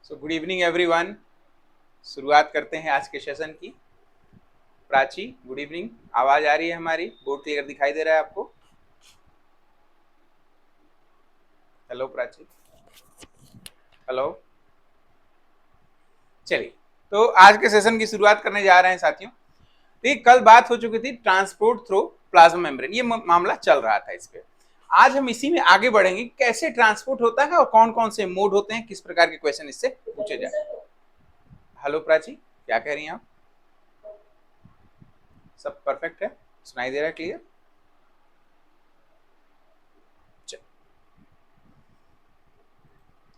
So good evening everyone. शुरुआत करते हैं आज के सेशन की। Prachi, good evening. आवाज आ रही है हमारी? बोर्ड क्लियर दिखाई दे रहा है आपको? Hello Prachi, hello. चलिए, तो आज के सेशन की शुरुआत करने जा रहे हैं साथियों। देखिए, कल बात हो चुकी थी ट्रांसपोर्ट थ्रू प्लाज्मा मेम्ब्रेन, ये मामला चल रहा था इस पे। आज हम इसी में आगे बढ़ेंगे, कैसे ट्रांसपोर्ट होता है और कौन कौन से मोड होते हैं, किस प्रकार के क्वेश्चन इससे पूछे जाए। हेलो प्राची, क्या कह रही हैं आप? सब परफेक्ट है, सुनाई दे रहा है क्लियर?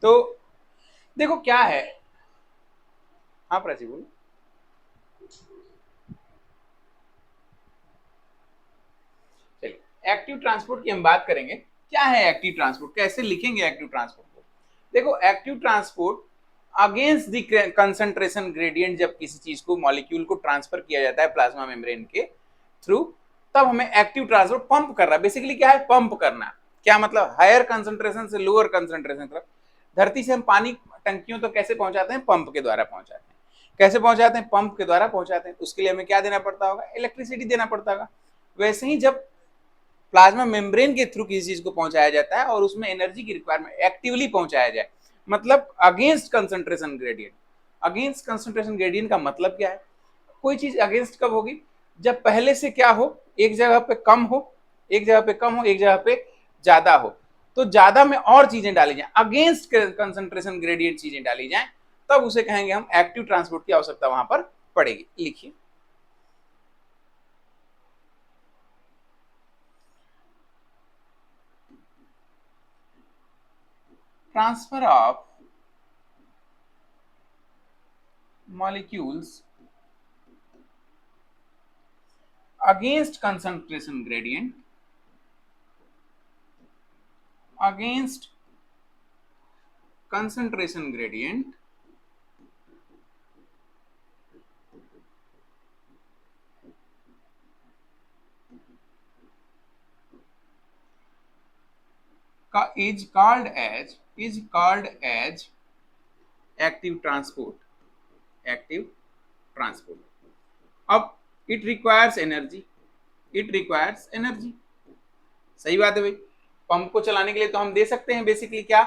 तो देखो क्या है। हाँ प्राची बोलो। चलिए, एक्टिव ट्रांसपोर्ट की हम बात करेंगे। क्या है एक्टिव ट्रांसपोर्ट, कैसे लिखेंगे एक्टिव ट्रांसपोर्ट को? देखो, active transport against the concentration gradient, जब किसी चीज को, मॉलिक्यूल को ट्रांसफर किया जाता है प्लाज्मा मेम्ब्रेन के थ्रू, तब हमें एक्टिव ट्रांसपोर्ट पंप कर रहा है। बेसिकली क्या है? पंप करना। क्या मतलब? हायर कंसंट्रेशन से लोअर कंसंट्रेशन तरफ। धरती से हम पानी टंकियों तो कैसे पहुंचाते हैं? पंप के द्वारा पहुंचाते हैं। कैसे पहुंचाते हैं? पंप के द्वारा पहुंचाते हैं। उसके लिए हमें क्या देना पड़ता होगा? इलेक्ट्रिसिटी देना पड़ता होगा। वैसे ही जब प्लाज्मा मेम्ब्रेन के थ्रू किसी चीज को पहुंचाया जाता है और उसमें एनर्जी की रिक्वायरमेंट एक्टिवली पहुंचाया जाए, मतलब against concentration gradient. Against concentration gradient का मतलब क्या है? कोई चीज अगेंस्ट कब होगी? जब पहले से क्या हो, एक जगह पे कम हो, एक जगह पे कम हो, एक जगह पे ज्यादा हो। तो ज्यादा में और चीजें डाली जाए, अगेंस्ट कंसंट्रेशन ग्रेडियंट चीजें डाली जाए, तब उसे कहेंगे हम एक्टिव ट्रांसपोर्ट की आवश्यकता वहां पर पड़ेगी। लिखिए, transfer of molecules against concentration gradient, against concentration gradient is called as active transport, active transport. अब it requires energy, it requires energy। सही बात है भाई। पंप को चलाने के लिए तो हम दे सकते हैं बेसिकली क्या,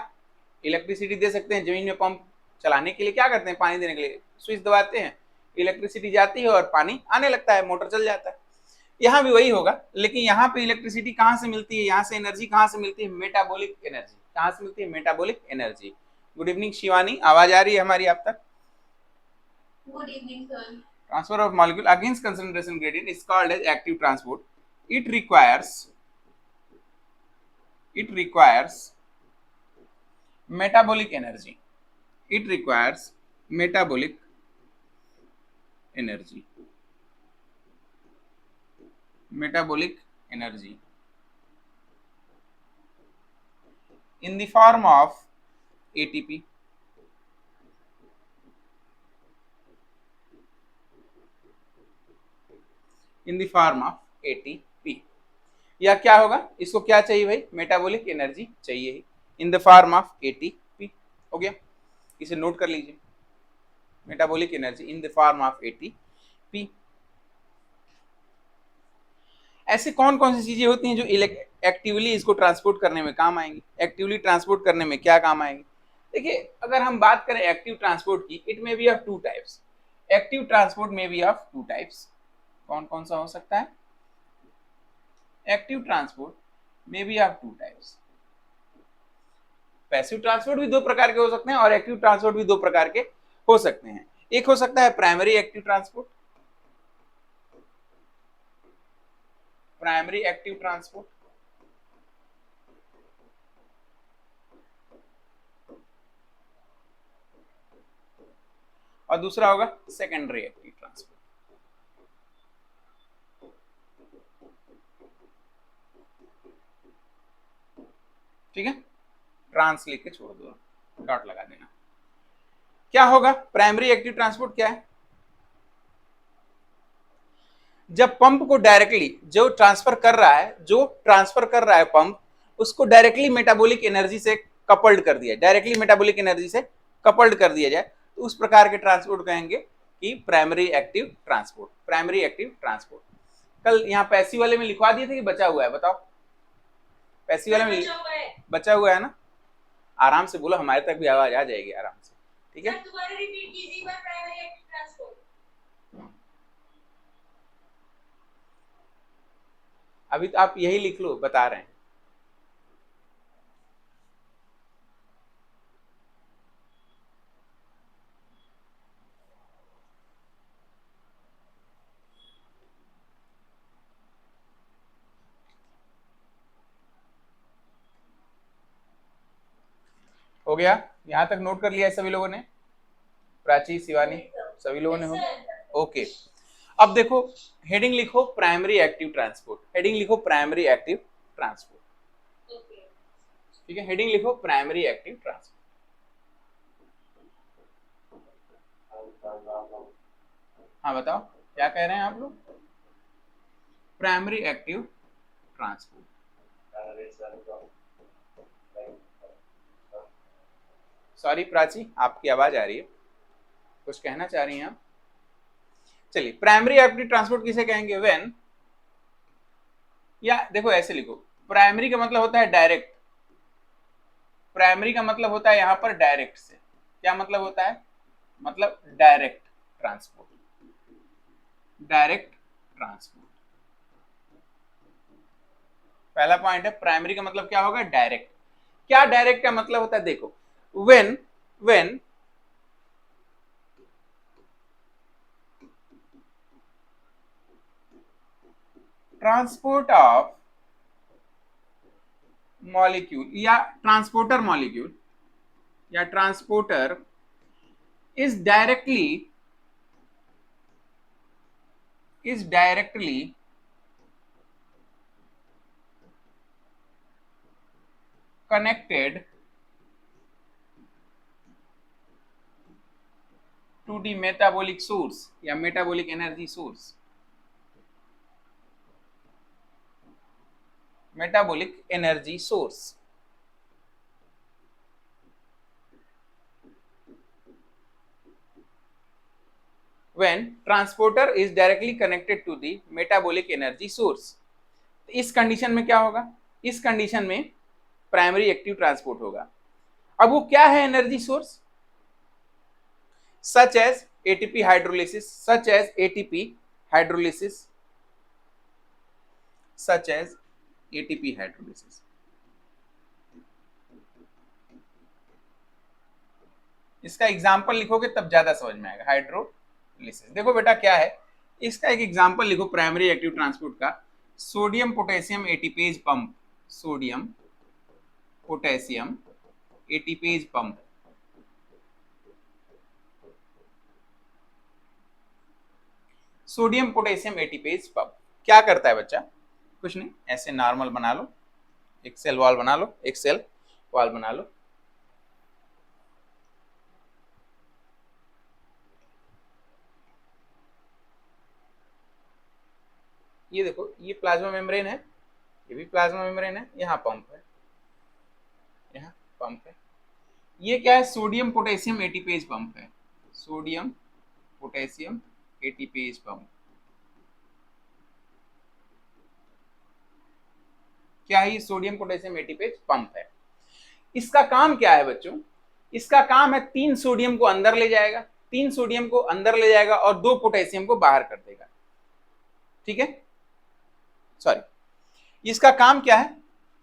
इलेक्ट्रिसिटी दे सकते हैं। जमीन में पंप चलाने के लिए क्या करते हैं? पानी देने के लिए स्विच दबाते हैं, इलेक्ट्रिसिटी जाती है और पानी आने लगता है, मोटर चल जाता है। यहाँ भी वही होगा, लेकिन यहाँ पे इलेक्ट्रिसिटी कहाँ से मिलती है? यहाँ से एनर्जी कहाँ से मिलती है? Metabolic energy. कहाँ से मिलती है? Metabolic energy. Good evening Shivani, आवाज आ रही है हमारी आप तक? Good evening sir. Transfer of molecule against concentration gradient is called as active transport. It requires metabolic energy, it requires metabolic energy, metabolic energy in the form of ATP, in the form of ATP। या क्या होगा? इसको क्या चाहिए भाई? Metabolic energy चाहिए ही, in the form of ATP. हो गया, इसे नोट कर लीजिए, metabolic energy in the form of ATP. ऐसे कौन कौन सी चीजें होती हैं जो एक्टिवली इसको ट्रांसपोर्ट करने में काम आएंगी? एक्टिवली ट्रांसपोर्ट करने में क्या काम आएंगी? देखिए, अगर हम बात करें एक्टिव ट्रांसपोर्ट की, it may be of two types. Active transport may be of two types. कौन कौन सा हो सकता है? Active transport may be of two types. Passive transport भी दो प्रकार के हो सकते हैं और एक्टिव ट्रांसपोर्ट भी दो प्रकार के हो सकते हैं। एक हो सकता है primary active transport, primary active transport, और दूसरा होगा सेकेंडरी एक्टिव ट्रांसपोर्ट। ठीक है, ट्रांस लिख के छोड़ दो, डॉट लगा देना। क्या होगा प्राइमरी एक्टिव ट्रांसपोर्ट? क्या है? जब पंप को डायरेक्टली जो ट्रांसफर कर रहा है पंप, उसको डायरेक्टली मेटाबॉलिक एनर्जी से कपल्ड कर दिया, डायरेक्टली मेटाबॉलिक एनर्जी से कपल्ड कर दिया जाए, तो उस प्रकार के ट्रांसपोर्ट कहेंगे कि primary active transport, primary active transport. कल यहाँ पैसिव वाले में लिखवा दिए थे कि बचा हुआ है, बताओ। पैसिव वाले में बचा हुआ है ना, आराम से बोलो, हमारे तक भी आवाज आ जाएगी आराम से, ठीक है। अभी तो आप यही लिख लो, बता रहे हैं। हो गया, यहां तक नोट कर लिया है सभी लोगों ने? प्राची, शिवानी, सभी लोगों ने हो गया? ओके। अब देखो, हेडिंग लिखो प्राइमरी एक्टिव ट्रांसपोर्ट, हेडिंग लिखो प्राइमरी एक्टिव ट्रांसपोर्ट, ठीक है। हेडिंग लिखो प्राइमरी एक्टिव ट्रांसपोर्ट। हाँ बताओ, क्या कह रहे हैं आप लोग? Primary active transport. Sorry Prachi, आपकी आवाज आ रही है, कुछ कहना चाह रही हैं आप? चलिए, प्राइमरी एक्टिव ट्रांसपोर्ट किसे कहेंगे? व्हेन, या देखो ऐसे लिखो, प्राइमरी का मतलब होता है डायरेक्ट, प्राइमरी का मतलब होता है यहां पर डायरेक्ट से। क्या मतलब होता है? मतलब डायरेक्ट ट्रांसपोर्ट, डायरेक्ट ट्रांसपोर्ट। पहला पॉइंट है, प्राइमरी का मतलब क्या होगा? डायरेक्ट। क्या डायरेक्ट का मतलब होता है? देखो, when ट्रांसपोर्ट ऑफ मॉलिक्यूल या ट्रांसपोर्टर मॉलिक्यूल या transporter is directly connected to the metabolic source या metabolic energy source, metabolic energy source। when transporter is directly connected to the metabolic energy source, इस condition में क्या होगा? इस condition में primary active transport होगा। अब वो क्या है energy source? Such as ATP hydrolysis, such as ATP hydrolysis, such as ATP hydrolysis. इसका एग्जाम्पल लिखोगे तब ज्यादा समझ में आएगा। हाइड्रोलिसिस, देखो बेटा क्या है, इसका एक एग्जाम्पल लिखो प्राइमरी एक्टिव ट्रांसपोर्ट का। Sodium potassium ATPase pump, sodium potassium ATPase pump. Sodium potassium ATPase pump क्या करता है बच्चा? कुछ नहीं, ऐसे नॉर्मल बना लो, एक सेल वॉल बना लो, एक सेल वॉल बना लो। ये देखो, ये प्लाज्मा मेम्ब्रेन है, ये भी प्लाज्मा मेम्ब्रेन है, यहाँ पंप है, यहाँ पंप है। ये क्या है? सोडियम पोटेशियम एटीपेज पंप है, सोडियम पोटेशियम एटीपेज पंप। क्या है? ये सोडियम पोटेशियम एटीपेज पंप है। इसका काम क्या है बच्चों? इसका काम है 3 सोडियम को अंदर ले जाएगा, 3 सोडियम को अंदर ले जाएगा और 2 पोटेशियम को बाहर कर देगा, ठीक है। सॉरी, इसका काम क्या है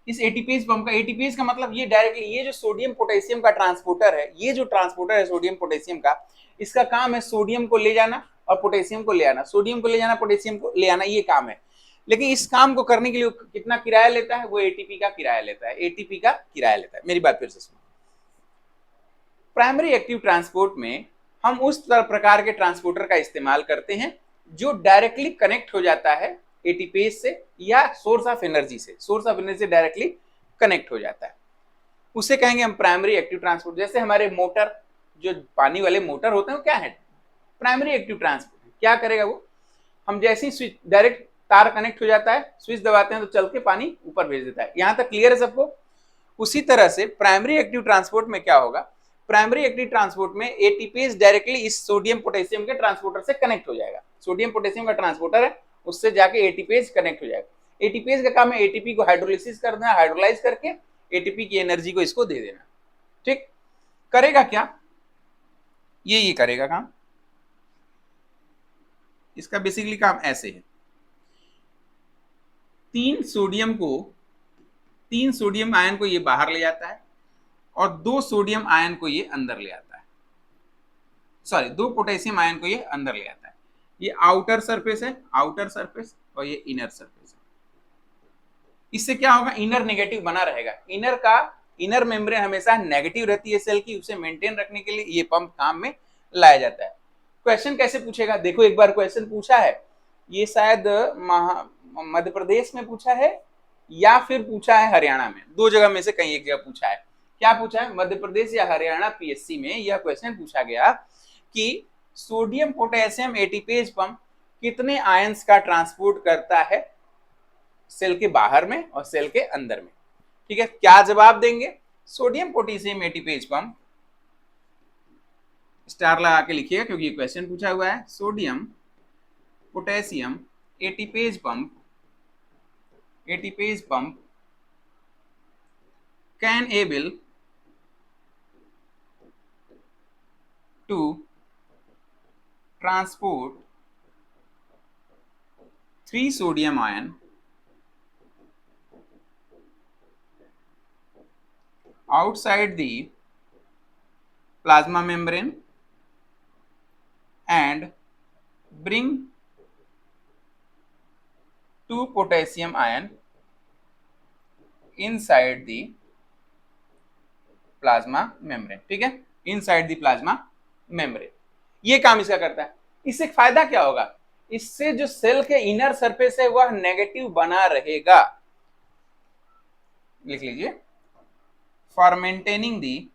इस एटीपेज पंप का? एटीपेज का मतलब ये डायरेक्टली, ये जो सोडियम पोटेशियम का ट्रांसपोर्टर है, ये जो ट्रांसपोर्टर है सोडियम पोटेशियम का, इसका काम है सोडियम को ले जाना और पोटेशियम को ले आना, सोडियम को ले जाना, पोटेशियम को ले आना, ये काम है। लेकिन इस काम को करने के लिए कितना किराया लेता है? वो एटीपी का किराया लेता है, एटीपी का किराया लेता है। मेरी बात फिर से सुनो, प्राइमरी एक्टिव ट्रांसपोर्ट में हम उस प्रकार के ट्रांसपोर्टर का इस्तेमाल करते हैं जो डायरेक्टली कनेक्ट हो जाता है एटीपेज से या सोर्स ऑफ एनर्जी से, सोर्स ऑफ एनर्जी से डायरेक्टली कनेक्ट हो जाता है, उसे कहेंगे हम प्राइमरी एक्टिव ट्रांसपोर्ट। जैसे हमारे मोटर, जो पानी वाले मोटर होते हैं, वो क्या है? Primary active transport. क्या करेगा वो? हम जैसे ही स्विच, डायरेक्ट तार कनेक्ट हो जाता है, स्विच दबाते हैं तो चल के पानी ऊपर भेज देता है। यहां तक क्लियर है सबको? उसी तरह से प्राइमरी एक्टिव ट्रांसपोर्ट में क्या होगा? प्राइमरी एक्टिव ट्रांसपोर्ट में एटीपीज डायरेक्टली इस सोडियम पोटेशियम के ट्रांसपोर्टर से कनेक्ट हो जाएगा। सोडियम पोटेशियम का ट्रांसपोर्टर है, उससे जाके एटीपीज कनेक्ट हो जाएगा। एटीपीज का काम है एटीपी को हाइड्रोलिसिस करना, हाइड्रोलाइज करके एटीपी की एनर्जी को इसको दे देना। ठीक, करेगा क्या ये करेगा काम। इसका बेसिकली काम ऐसे है, तीन सोडियम आयन को ये बाहर ले जाता है और 2 सोडियम आयन को ये अंदर ले आता है, सॉरी 2 पोटेशियम आयन को ये अंदर ले आता है। ये आउटर सरफेस है, आउटर सरफेस, और ये इनर सरफेस है। इससे क्या होगा, इनर नेगेटिव बना रहेगा। इनर मेम्ब्रेन हमेशा नेगेटिव रहती है सेल की, उसे मेंटेन रखने के लिए ये पंप काम में लाया जाता है। क्वेश्चन कैसे पूछेगा, देखो एक बार क्वेश्चन पूछा है, ये शायद मध्य प्रदेश में पूछा है या फिर पूछा है हरियाणा में, 2 जगह में से कहीं एक जगह पूछा है। क्या पूछा है, मध्य प्रदेश या हरियाणा पीएससी में यह क्वेश्चन पूछा गया कि सोडियम पोटेशियम एटीपेज पंप कितने आयंस का ट्रांसपोर्ट करता है सेल के बाहर में और सेल के अंदर में। ठीक है, क्या जवाब देंगे, sodium potassium ATPase pump, star लगा के लिखिएगा क्योंकि ये क्वेश्चन पूछा हुआ है। Sodium potassium ATPase pump can able to transport 3 sodium ion outside the plasma membrane and bring 2 potassium ion inside the plasma membrane। ठीक है, inside the plasma membrane, ये काम इसका करता है। इससे फायदा क्या होगा, इससे जो सेल के इनर सरफेस है वह नेगेटिव बना रहेगा। लिख लीजिए, for maintaining the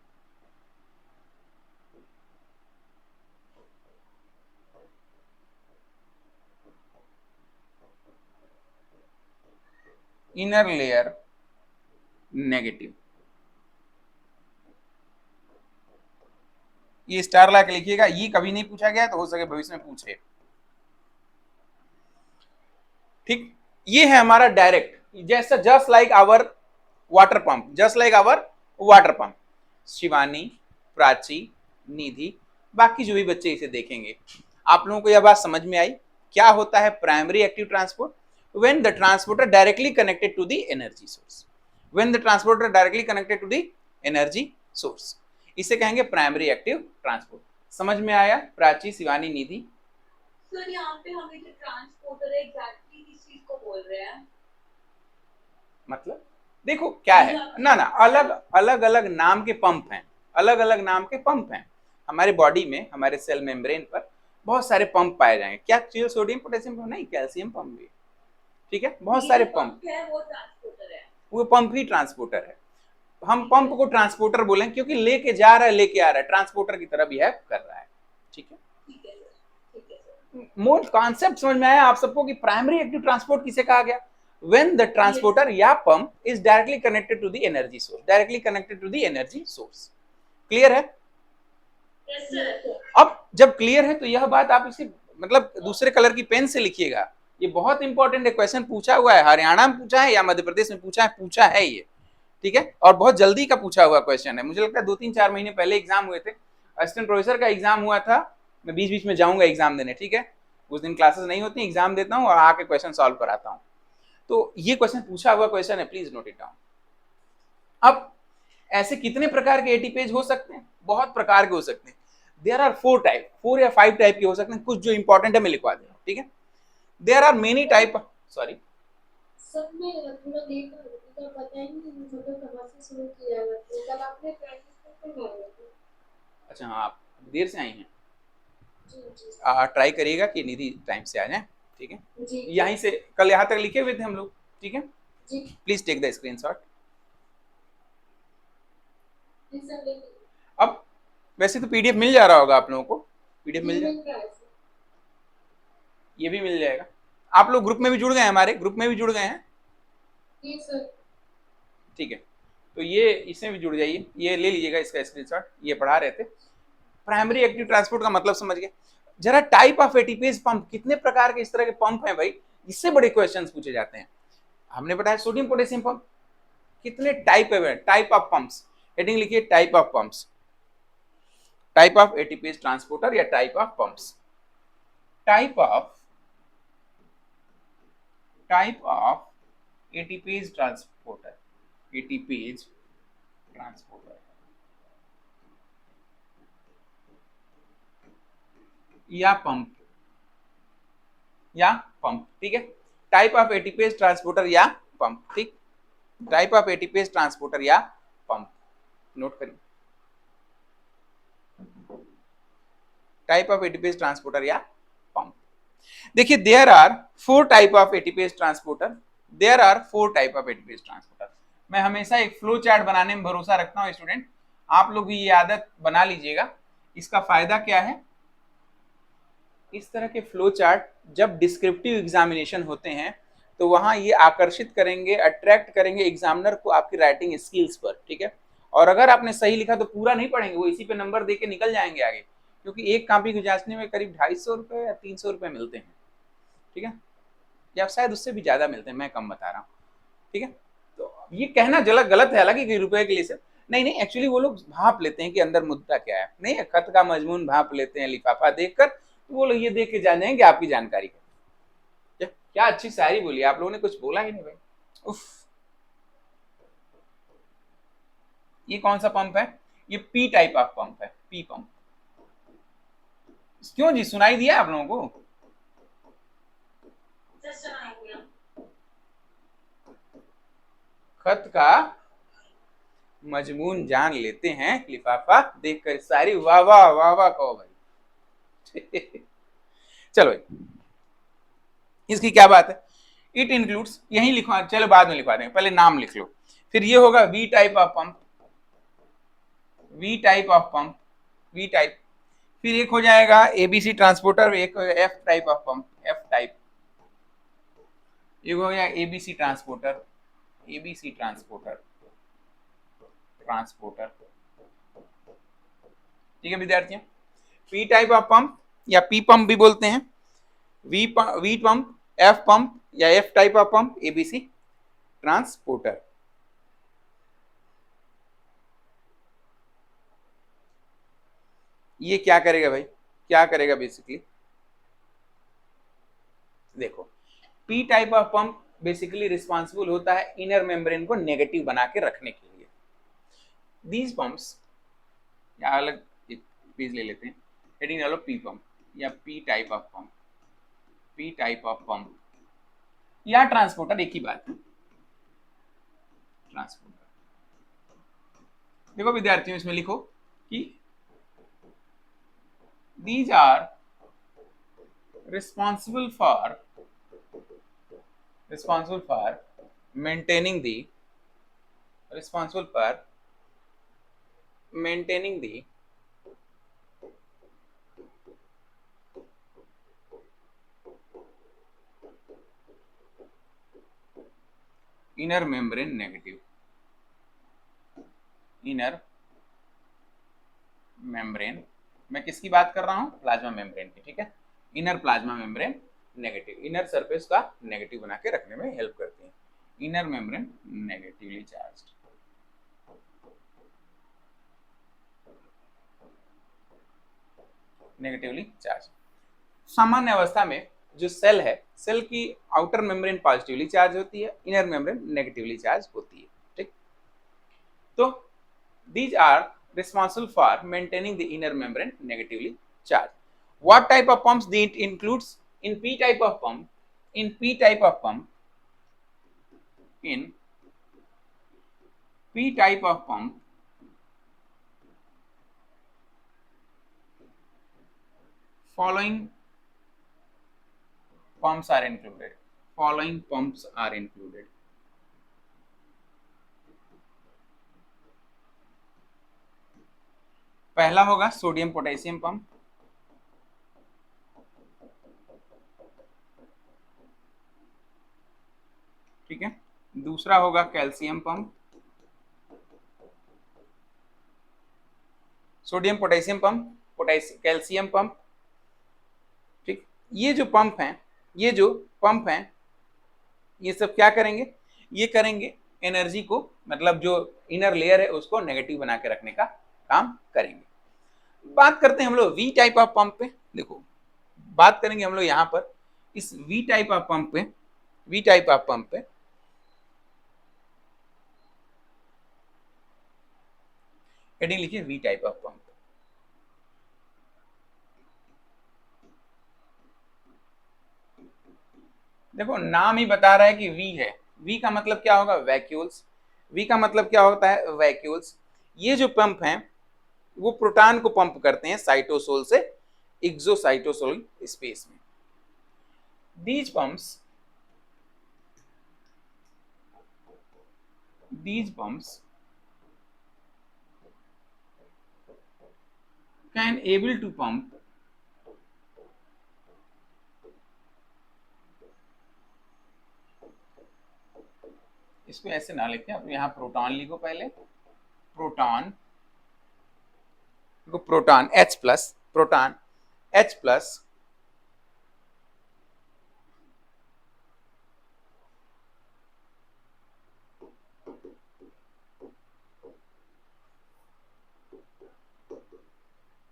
inner layer negative. ये स्टार ला के लिखिएगा, ये कभी नहीं पूछा गया तो हो सके भविष्य में पूछे। ठीक, ये है हमारा डायरेक्ट, जैसा just like our water pump, Shivani, Prachi, Nidhi, बाकी जो भी बच्चे इसे देखेंगे, आप लोगों को यह बात समझ में आई क्या होता है primary active transport. When the transporter directly connected to the energy source, इसे कहेंगे प्राइमरी एक्टिव ट्रांसपोर्ट। समझ में आया प्राची, शिवानी, निधि? सर यहाँ पे हमें जो ट्रांसपोर्टर है एग्जैक्टली किस चीज को बोल रहे हैं, मतलब देखो क्या है ना, अलग अलग नाम के पंप हैं, हमारे बॉडी में, हमारे सेल मेम्ब्रेन पर बहुत सारे पंप पाए जाएंगे। क्या चाहिए, सोडियम पोटेशियम पंप नहीं, कैल्शियम पंप भी। ठीक है, बहुत सारे पंप है, वो ट्रांसपोर्टर है, वो पंप ही ट्रांसपोर्टर है। हम पंप को ट्रांसपोर्टर बोलें क्योंकि लेके जा रहा है, लेके आ रहा है, ट्रांसपोर्टर की तरह बिहेव कर रहा है। ठीक है, मोर कॉन्सेप्ट समझ में आया आप सबको कि प्राइमरी एक्टिव ट्रांसपोर्ट किसे कहा गया, व्हेन द ट्रांसपोर्टर या pump is directly connected to the energy source. Clear है? अब जब क्लियर है तो यह बात आप इसे मतलब दूसरे कलर की पेन से लिखिएगा, ये बहुत इंपॉर्टेंट है, क्वेश्चन पूछा हुआ है, हरियाणा में पूछा है या मध्य प्रदेश में पूछा है ये। ठीक है, और बहुत जल्दी का पूछा हुआ क्वेश्चन है, मुझे लगता है 2-3-4 महीने पहले एग्जाम हुए थे, असिस्टेंट प्रोफेसर का एग्जाम हुआ था, मैं बीच बीच में जाऊंगा एग्जाम देने। ठीक है, उस दिन क्लासेस नहीं होती, एग्जाम देता हूँ और आके क्वेश्चन सॉल्व कराता हूँ। तो ये क्वेश्चन पूछा हुआ क्वेश्चन है, प्लीज नोट इट डाउन। अब ऐसे कितने प्रकार के एटीपेज हो सकते हैं, बहुत प्रकार के हो सकते हैं। देयर आर 4 या 5 टाइप के हो सकते हैं, कुछ जो इंपॉर्टेंट है मैं लिखवा दे रहा हूँ। ठीक है, there are many type, sorry सब में थोड़ा लेट तो पता ही नहीं, मुझे कहाँ से शुरू किया है, कल आपने प्रैक्टिस करके गए थे। अच्छा हाँ, आप देर से आई हैं, जी ट्राई करिएगा कि निधि टाइम से आ जाए। ठीक है, जी, यहीं से कल यहाँ तक लिखे हुए थे हम लोग। ठीक है, जी please take the screenshot. Sir, अब वैसे तो पीडीएफ मिल जा रहा होगा आप लोगों को, पीडीएफ मिल जाए, ये भी मिल जाएगा। आप लोग ग्रुप में भी जुड़ गए हैं, हमारे ग्रुप में भी जुड़ गए हैं? जी सर। ठीक है, तो ये इसमें भी जुड़ जाइए, ये ले लीजिएगा इसका स्क्रीनशॉट, ये पढ़ा रहे थे। प्राइमरी एक्टिव ट्रांसपोर्ट का मतलब समझ गए। जरा टाइप ऑफ एटीपीज पंप, कितने प्रकार के इस तरह के पंप हैं भाई, इससे बड़े क्वेश्चंस पूछे जाते हैं। हमने बताया सोडियम पोटेशियम पंप, कितने टाइप है, टाइप ऑफ पंप्स, हेडिंग लिखिए type of pumps, type of ATPs transporter या type of pumps. Type of ATPs transporter, ATPs transporter या पंप, ठीक है। टाइप ऑफ एटीपीज ट्रांसपोर्टर या पंप, ठीक, टाइप ऑफ एटीपीज ट्रांसपोर्टर या pump, note करिए, type of ATPs transporter या pump. देखिए there are 4 type of ATPs transporter, there are 4 type of ATPs transporter. मैं हमेशा एक फ्लो चार्ट बनाने में भरोसा रखता हूं स्टूडेंट, आप लोग भी ये आदत बना लीजिएगा। इसका फायदा क्या है, इस तरह के फ्लो चार्ट जब डिस्क्रिप्टिव एग्जामिनेशन होते हैं तो वहां ये आकर्षित करेंगे, अट्रैक्ट करेंगे एग्जामिनर को आपकी राइटिंग स्किल्स पर, ठीक है। और अगर आपने सही लिखा तो पूरा नहीं पढ़ेंगे, वो इसी पे नंबर देके निकल जाएंगे आगे, क्योंकि एक कॉपी को जांचने में करीब 250 रुपये या 300 रुपये मिलते हैं, ठीक है, या शायद उससे भी ज्यादा मिलते हैं, मैं कम बता रहा हूँ, ठीक है। तो ये कहना गलत है हालांकि कि रुपए के लिए से नहीं, एक्चुअली वो लोग भाप लेते हैं कि अंदर मुद्दा क्या है, नहीं है, खत का मजमून भाप लेते हैं लिफाफा देखकर, तो वो लोग ये देख के जान जाएंगे आपकी जानकारी है। क्या अच्छी शायरी बोली, आप लोगों ने कुछ बोला ही नहीं भाई, उफ। ये कौन सा पंप है, ये पी टाइप ऑफ पंप है, पी पंप। क्यों जी, सुनाई दिया आप लोगों को? खत का मजमून जान लेते हैं लिफाफा देखकर, सारी वाह वाह वाह वाह कहो भाई। चलो भाई, इसकी क्या बात है, इट इंक्लूड्स, यही लिखवा, चलो बाद में लिखवा देंगे, पहले नाम लिख लो। फिर ये होगा V type of pump, V type of pump, V type. फिर एक हो जाएगा एबीसी ट्रांसपोर्टर, एक F type of pump, F type. एक हो गया ABC transporter, ABC transporter, transporter, ठीक है विद्यार्थियों। पी टाइप ऑफ पंप या पी पंप भी बोलते हैं, वी पंप, एफ पंप या F type of pump, ABC transporter. ये क्या करेगा भाई, क्या करेगा बेसिकली, देखो P type of pump basically responsible होता है इनर मेम्ब्रेन को नेगेटिव बना के रखने के लिए। दीज पंप्स, या अलग एक पीस ले लेते हैं, हेडिंग डालो पी पंप या P type of pump, P type of pump या ट्रांसपोर्टर, एक ही बात है, ट्रांसपोर्टर। देखो विद्यार्थियों, इसमें लिखो कि these are responsible for maintaining the inner membrane negative, inner membrane, मैं किसकी बात कर रहा हूं, प्लाज्मा मेम्ब्रेन की, ठीक है। Inner plasma membrane negative, inner surface का नेगेटिव बना के रखने में हेल्प करती है। Inner membrane negatively charged, negatively charge. सामान्य अवस्था में जो सेल है, सेल की आउटर मेम्ब्रेन पॉजिटिवली चार्ज होती है, इनर मेम्ब्रेन नेगेटिवली चार्ज होती है, ठीक। तो these are responsible for maintaining the inner membrane negatively charged. What type of pumps it includes? In P type of pump, in P type of pump, in P type of pump, following pumps are included, following pumps are included. पहला होगा sodium potassium pump, ठीक है। दूसरा होगा calcium pump, sodium potassium pump, calcium pump, ठीक। ये जो pump हैं, ये जो पंप हैं, ये सब क्या करेंगे, ये करेंगे एनर्जी को, मतलब जो इनर लेयर है उसको नेगेटिव बना के रखने का काम करेंगे। बात करते हैं हम लोग वी टाइप ऑफ पंप पे। देखो बात करेंगे हम लोग यहाँ पर इस वी टाइप ऑफ पंप पे, वी टाइप ऑफ पंप पे हेडिंग लिखिए वी टाइप ऑफ पंप। देखो नाम ही बता रहा है कि वी है, वी का मतलब क्या होगा, वैक्यूल्स। वी का मतलब क्या होता है, वैक्यूल्स। ये जो पंप हैं वो प्रोटॉन को पंप करते हैं साइटोसोल से एक्सोसाइटोसोल स्पेस में। these pumps these pumps can able to pump इसको ऐसे ना लिखें, अब यहाँ प्रोटॉन लिखो पहले, प्रोटॉन, देखो proton H plus, proton H plus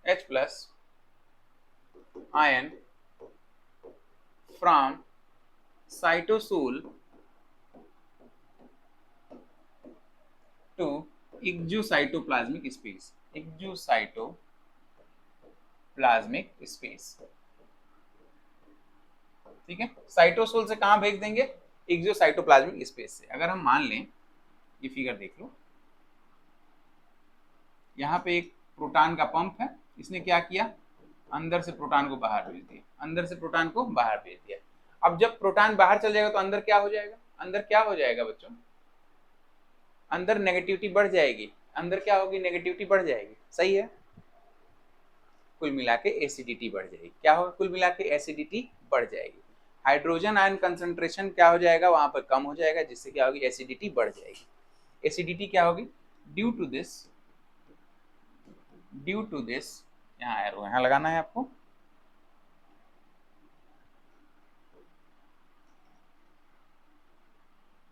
H plus ion from cytosol to exocytoplasmic space, exocytoplasmic space, ठीक है। साइटोसोल से कहां भेज देंगे, एक्सोसाइटोप्लाज्मिक स्पेस से। अगर हम मान लें, ये फिगर देख लो, यहाँ पे एक प्रोटॉन का पंप है, इसने क्या किया, अंदर से प्रोटॉन को बाहर भेज दिया, अंदर से प्रोटॉन को बाहर भेज दिया। अब जब प्रोटॉन बाहर चल जाएगा तो अंदर क्या हो जाएगा, अंदर क्या हो जाएगा बच्चों, अंदर नेगेटिविटी बढ़ जाएगी, अंदर क्या होगी, नेगेटिविटी बढ़ जाएगी, सही है। कुल मिला के एसिडिटी बढ़ जाएगी, क्या होगा, कुल मिला के एसिडिटी बढ़ जाएगी। हाइड्रोजन आयन कंसंट्रेशन क्या हो जाएगा, वहां पर कम हो जाएगा, जिससे क्या होगी, एसिडिटी बढ़ जाएगी। एसिडिटी क्या होगी, ड्यू टू दिस, यहाँ एरो यहाँ लगाना है आपको,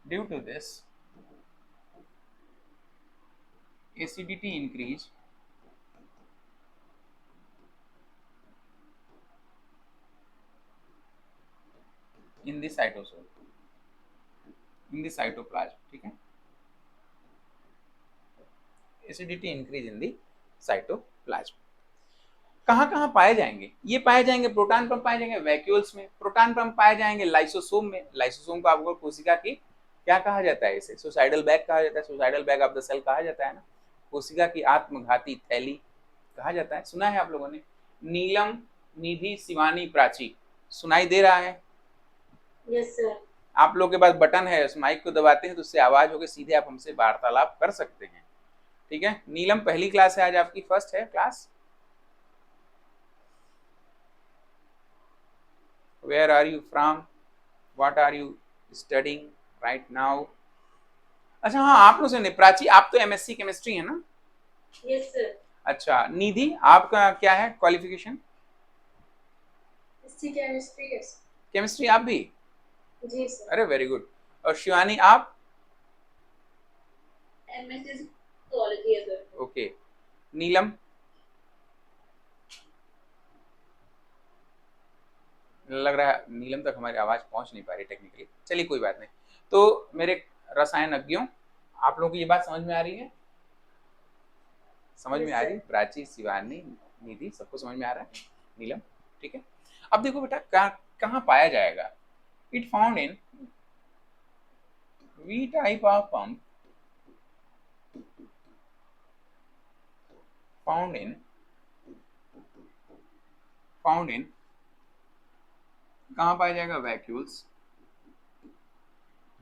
due to this acidity increase in the cytosol, in the cytoplasm, ठीक है, acidity increase in the cytoplasm. कहाँ कहाँ पाए जाएंगे, ये पाए जाएंगे प्रोटॉन पंप पाए जाएंगे वैक्यूल्स में, प्रोटॉन पंप पाए जाएंगे लाइसोसोम में। लाइसोसोम को आपको कोशिका की क्या कहा जाता है, इसे सुसाइडल बैग कहा जाता है, suicidal bag of the cell कहा जाता है ना, कोशिका की आत्मघाती थैली कहा जाता है, सुना है आप लोगों ने। नीलम, निधि, शिवानी, प्राची, सुनाई दे रहा है, यस सर। आप लोग के पास बटन है, उस माइक को दबाते हैं तो उससे आवाज होकर सीधे आप हमसे वार्तालाप कर सकते हैं, ठीक है। नीलम पहली क्लास है आज आपकी, फर्स्ट है class. Where are you from, what are you studying right now. अच्छा हाँ, आप लोग से प्राची, आप तो एमएससी केमिस्ट्री है ना। Yes sir. अच्छा निधि, आपका क्या है क्वालिफिकेशन, केमिस्ट्री। यस केमिस्ट्री आप भी, जी सर। अरे वेरी गुड। और शिवानी आप, एमएससी ज़ूलॉजी है सर। ओके। नीलम, लग रहा है नीलम तक हमारी आवाज पहुंच नहीं पा रही टेक्निकली, चलिए कोई बात नहीं। तो मेरे रसायनज्ञों, आप लोगों को ये बात समझ में आ रही है, समझ में आ रही है, प्राची, शिवानी, निधि, सबको समझ में आ रहा है, नीलम, ठीक है। अब देखो बेटा कहाँ पाया जाएगा, it found in V type of pump, found in कहाँ पाया जाएगा, वैक्यूल्स,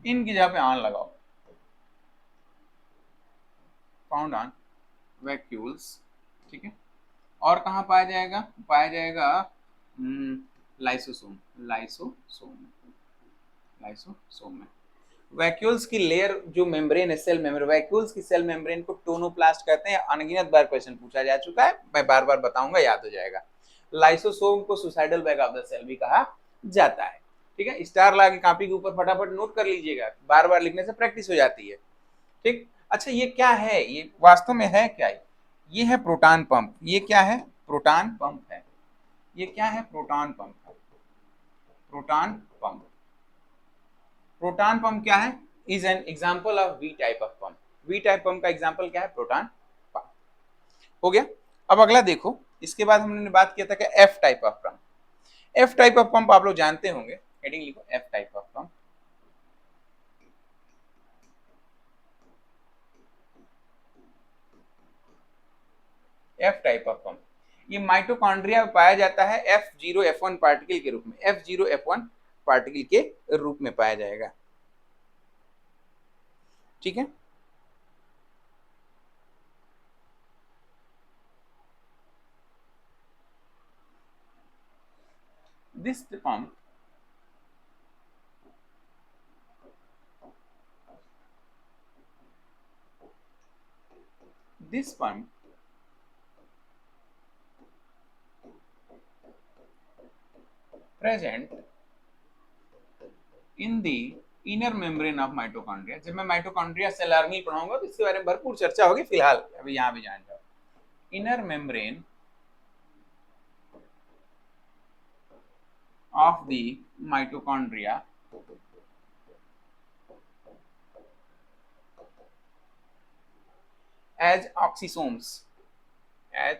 इनकी जगह पे ऑन लगाओ, फाउंड ऑन वैक्यूल्स, ठीक है। और कहाँ पाया जाएगा, पाया जाएगा लाइसोसोम, लाइसोसोम में। वैक्यूल्स की लेयर जो मेम्ब्रेन है, सेल मेम्ब्रेन, वैक्यूल्स की सेल मेम्ब्रेन को टोनोप्लास्ट कहते हैं। अनगिनत बार क्वेश्चन पूछा जा चुका है, मैं बार बार बताऊंगा, याद हो जाएगा। लाइसोसोम को suicidal bag of the cell भी कहा जाता है। ठीक है, स्टार ला के कॉपी के ऊपर फटाफट नोट कर लीजिएगा, बार बार लिखने से प्रैक्टिस हो जाती है। ठीक, अच्छा ये क्या है, ये वास्तव में है क्या? ये है प्रोटॉन पंप। ये क्या है? प्रोटॉन पंप है। ये क्या है? प्रोटॉन पंप है। प्रोटॉन पंप, प्रोटॉन पंप क्या है? Is an example of V type of pump. V type pump का एग्जाम्पल क्या है? Proton pump. हो गया। अब अगला देखो, इसके बाद हमने बात किया था कि F type of pump. F type of pump आप लोग जानते होंगे, हेडिंग लिखो, F type of pump. F type of pump, ये माइटोकॉन्ड्रिया में पाया जाता है F0F1 पार्टिकल के रूप में। F0F1 पार्टिकल के रूप में पाया जाएगा। ठीक है, this pump this pump present in the inner membrane of mitochondria। जब मैं माइटोकॉन्ड्रिया सेल आर्मी पढ़ाऊंगा तो इसके बारे में भरपूर चर्चा होगी, फिलहाल अभी यहां भी जान जाओ। Inner membrane of the mitochondria as oxysomes, as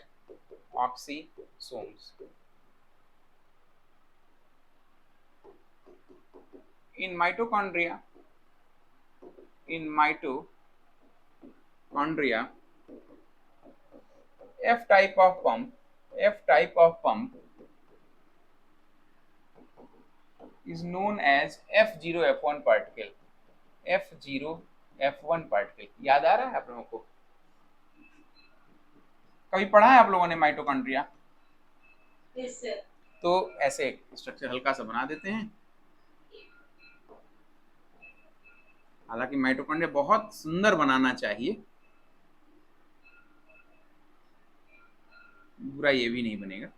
oxysomes in mitochondria F type of pump is known as F0F1 particle। F0F1 particle याद आ रहा है आप लोगों को? कभी पढ़ा है आप लोगों ने माइटोकॉन्ड्रिया? Yes sir. तो ऐसे स्ट्रक्चर हल्का सा बना देते हैं। हालांकि माइटोकॉन्ड्रिया बहुत सुंदर बनाना चाहिए, बुरा ये भी नहीं बनेगा।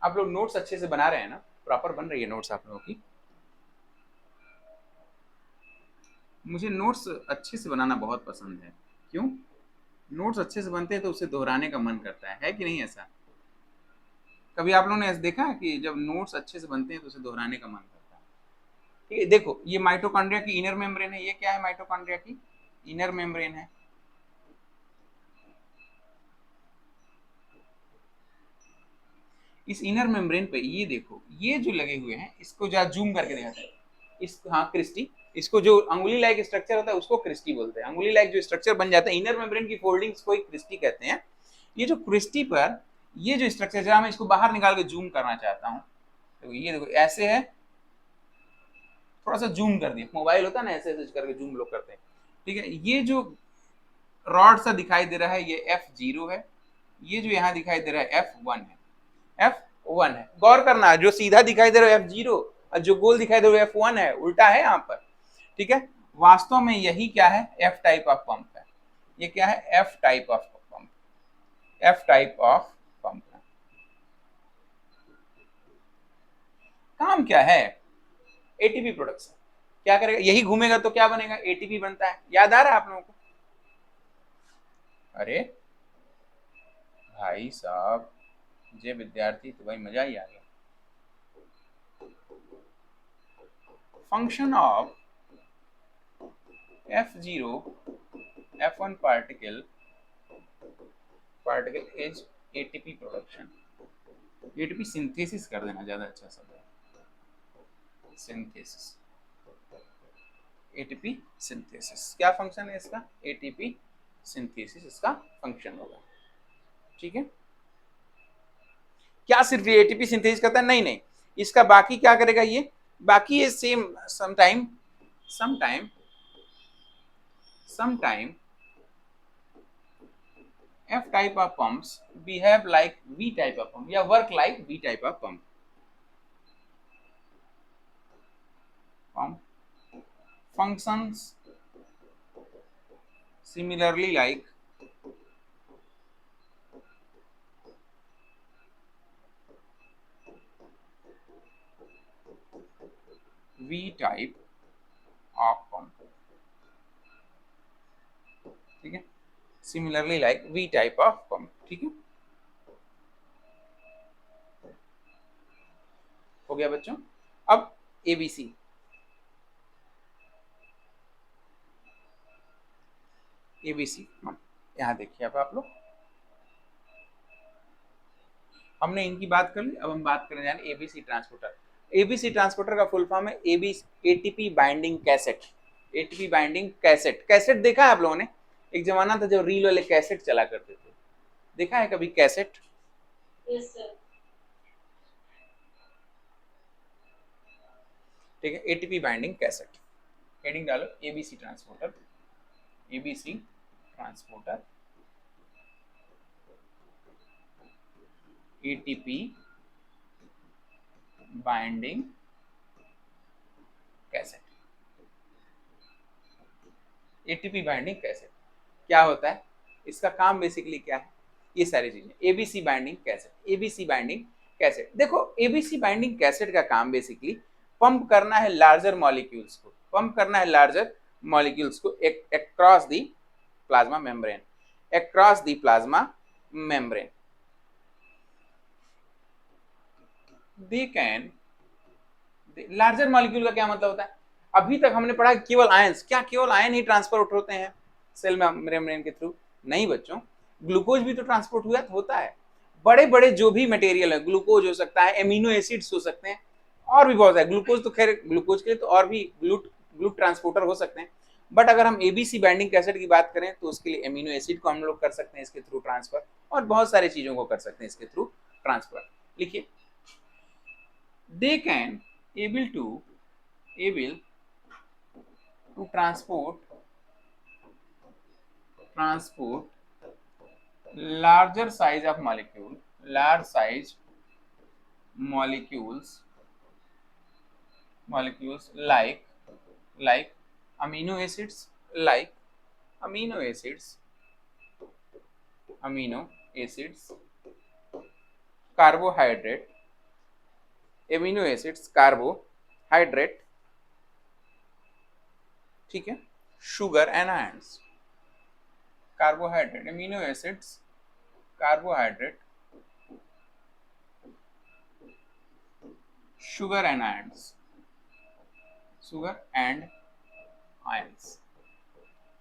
आप लोग नोट्स अच्छे से बना रहे हैं ना? प्रॉपर बन रही है नोट्स आप लोगों की? मुझे नोट्स अच्छे से बनाना बहुत पसंद है। क्यों? नोट्स अच्छे से बनते हैं तो उसे दोहराने का मन करता है कि नहीं? ऐसा कभी आप लोगों ने ऐसा देखा कि जब नोट्स अच्छे से बनते हैं तो उसे दोहराने का मन करता है? ठीक है, देखो ये माइटोकॉन्ड्रिया की इनर मेम्ब्रेन है। ये क्या है? माइटोकॉन्ड्रिया की इनर मेम्ब्रेन है। इस इनर मेम्ब्रेन पे ये देखो, ये जो लगे हुए हैं, इसको जरा जूम करके दिखाते हैं। इस, हाँ, क्रिस्टी, इसको जो अंगुली लाइक स्ट्रक्चर होता है उसको क्रिस्टी बोलते हैं। अंगुली लाइक जो स्ट्रक्चर बन जाता है इनर मेम्ब्रेन की फोल्डिंग्स को ही क्रिस्टी कहते हैं। ये जो क्रिस्टी पर ये जो स्ट्रक्चर, जरा मैं इसको बाहर निकाल के जूम करना चाहता हूँ, तो ये देखो ऐसे है, थोड़ा सा जूम कर दिया, मोबाइल होता है ना ऐसे ऐसे करके जूम लोग करते हैं। ठीक है, ये जो रॉड सा दिखाई दे रहा है ये F0 है, ये जो यहाँ दिखाई दे रहा है F1 है। F1 है, गौर करना, जो सीधा दिखाई दे रहा है F0 और जो गोल दिखाई दे रहा है F1 है, उल्टा है यहाँ पर। ठीक है, वास्तव में यही क्या है? F टाइप ऑफ पंप है। ये क्या है? F type of pump. F type of pump है। काम क्या है? ATP production. क्या करेगा? यही घूमेगा तो क्या बनेगा? एटीपी बनता है। याद आ रहा है आप लोगों को? अरे भाई साहब, जे विद्यार्थी तो भाई मजा ही आ गया। Function of F0F1 particle is ATP production. ATP synthesis कर देना ज्यादा अच्छा शब्द है, सिंथेसिस। एटीपी सिंथेसिस क्या फंक्शन है इसका? एटीपी सिंथेसिस इसका फंक्शन होगा। ठीक है, क्या सिर्फ एटीपी सिंथेसिस करता है? नहीं नहीं, इसका बाकी क्या करेगा? ये बाकी ये same, sometime F type of pumps behave like V type of pump या work like V type of pump। functions similarly like V type of pump, ठीक है, similarly like V type of pump, ठीक है, हो गया बच्चों। अब ABC, ABC यहाँ देखिए अब आप लोग, हमने इनकी बात कर ली, अब हम बात करने जा रहे हैं एबीसी ट्रांसपोर्टर। एबीसी ट्रांसपोर्टर का फुल फॉर्म है ATP binding cassette. ATP binding cassette, cassette देखा है आप लोगों ने? एक जमाना था जब रील वाले कैसेट चला करते थे, देखा है कभी कैसेट? Yes sir. ठीक है, एटीपी बाइंडिंग कैसेट, हेडिंग डालो ABC transporter, ABC transporter ATP binding cassette. ATP binding cassette क्या होता है, इसका काम बेसिकली क्या है, ये सारी चीजें। ABC binding cassette, ABC binding cassette, देखो एबीसी बाइंडिंग कैसेट का काम बेसिकली पंप करना है लार्जर मॉलिक्यूल्स को, पंप करना है लार्जर मॉलिक्यूल्स को across the plasma membrane, across the plasma membrane. They can, larger molecule का क्या मतलब होता है? अभी तक हमने पढ़ा केवल आयंस, क्या केवल आयन ही ट्रांसपोर्ट होते हैं सेल मेम्ब्रेन के थ्रू? नहीं बच्चों, ग्लूकोज भी तो ट्रांसपोर्ट होता है। बड़े बड़े जो भी मटेरियल है, ग्लूकोज हो सकता है, एमिनो एसिड्स हो सकते हैं, और भी बहुत है। ग्लूकोज तो खैर ग्लूकोज के लिए तो और भी ग्लूट ट्रांसपोर्टर हो सकते हैं, बट अगर हम एबीसी बाइंडिंग कैसेट की बात करें तो उसके लिए एमिनो एसिड को हम लोग कर सकते हैं इसके थ्रू ट्रांसफर, और बहुत सारी चीजों को कर सकते हैं इसके थ्रू ट्रांसफर। लिखिए, they can able to transport larger size of molecule, large size molecules like amino acids, carbohydrate, amino acids, carbohydrate, ठीक है, sugar and ions, carbohydrate, amino acids, carbohydrate, sugar and ions,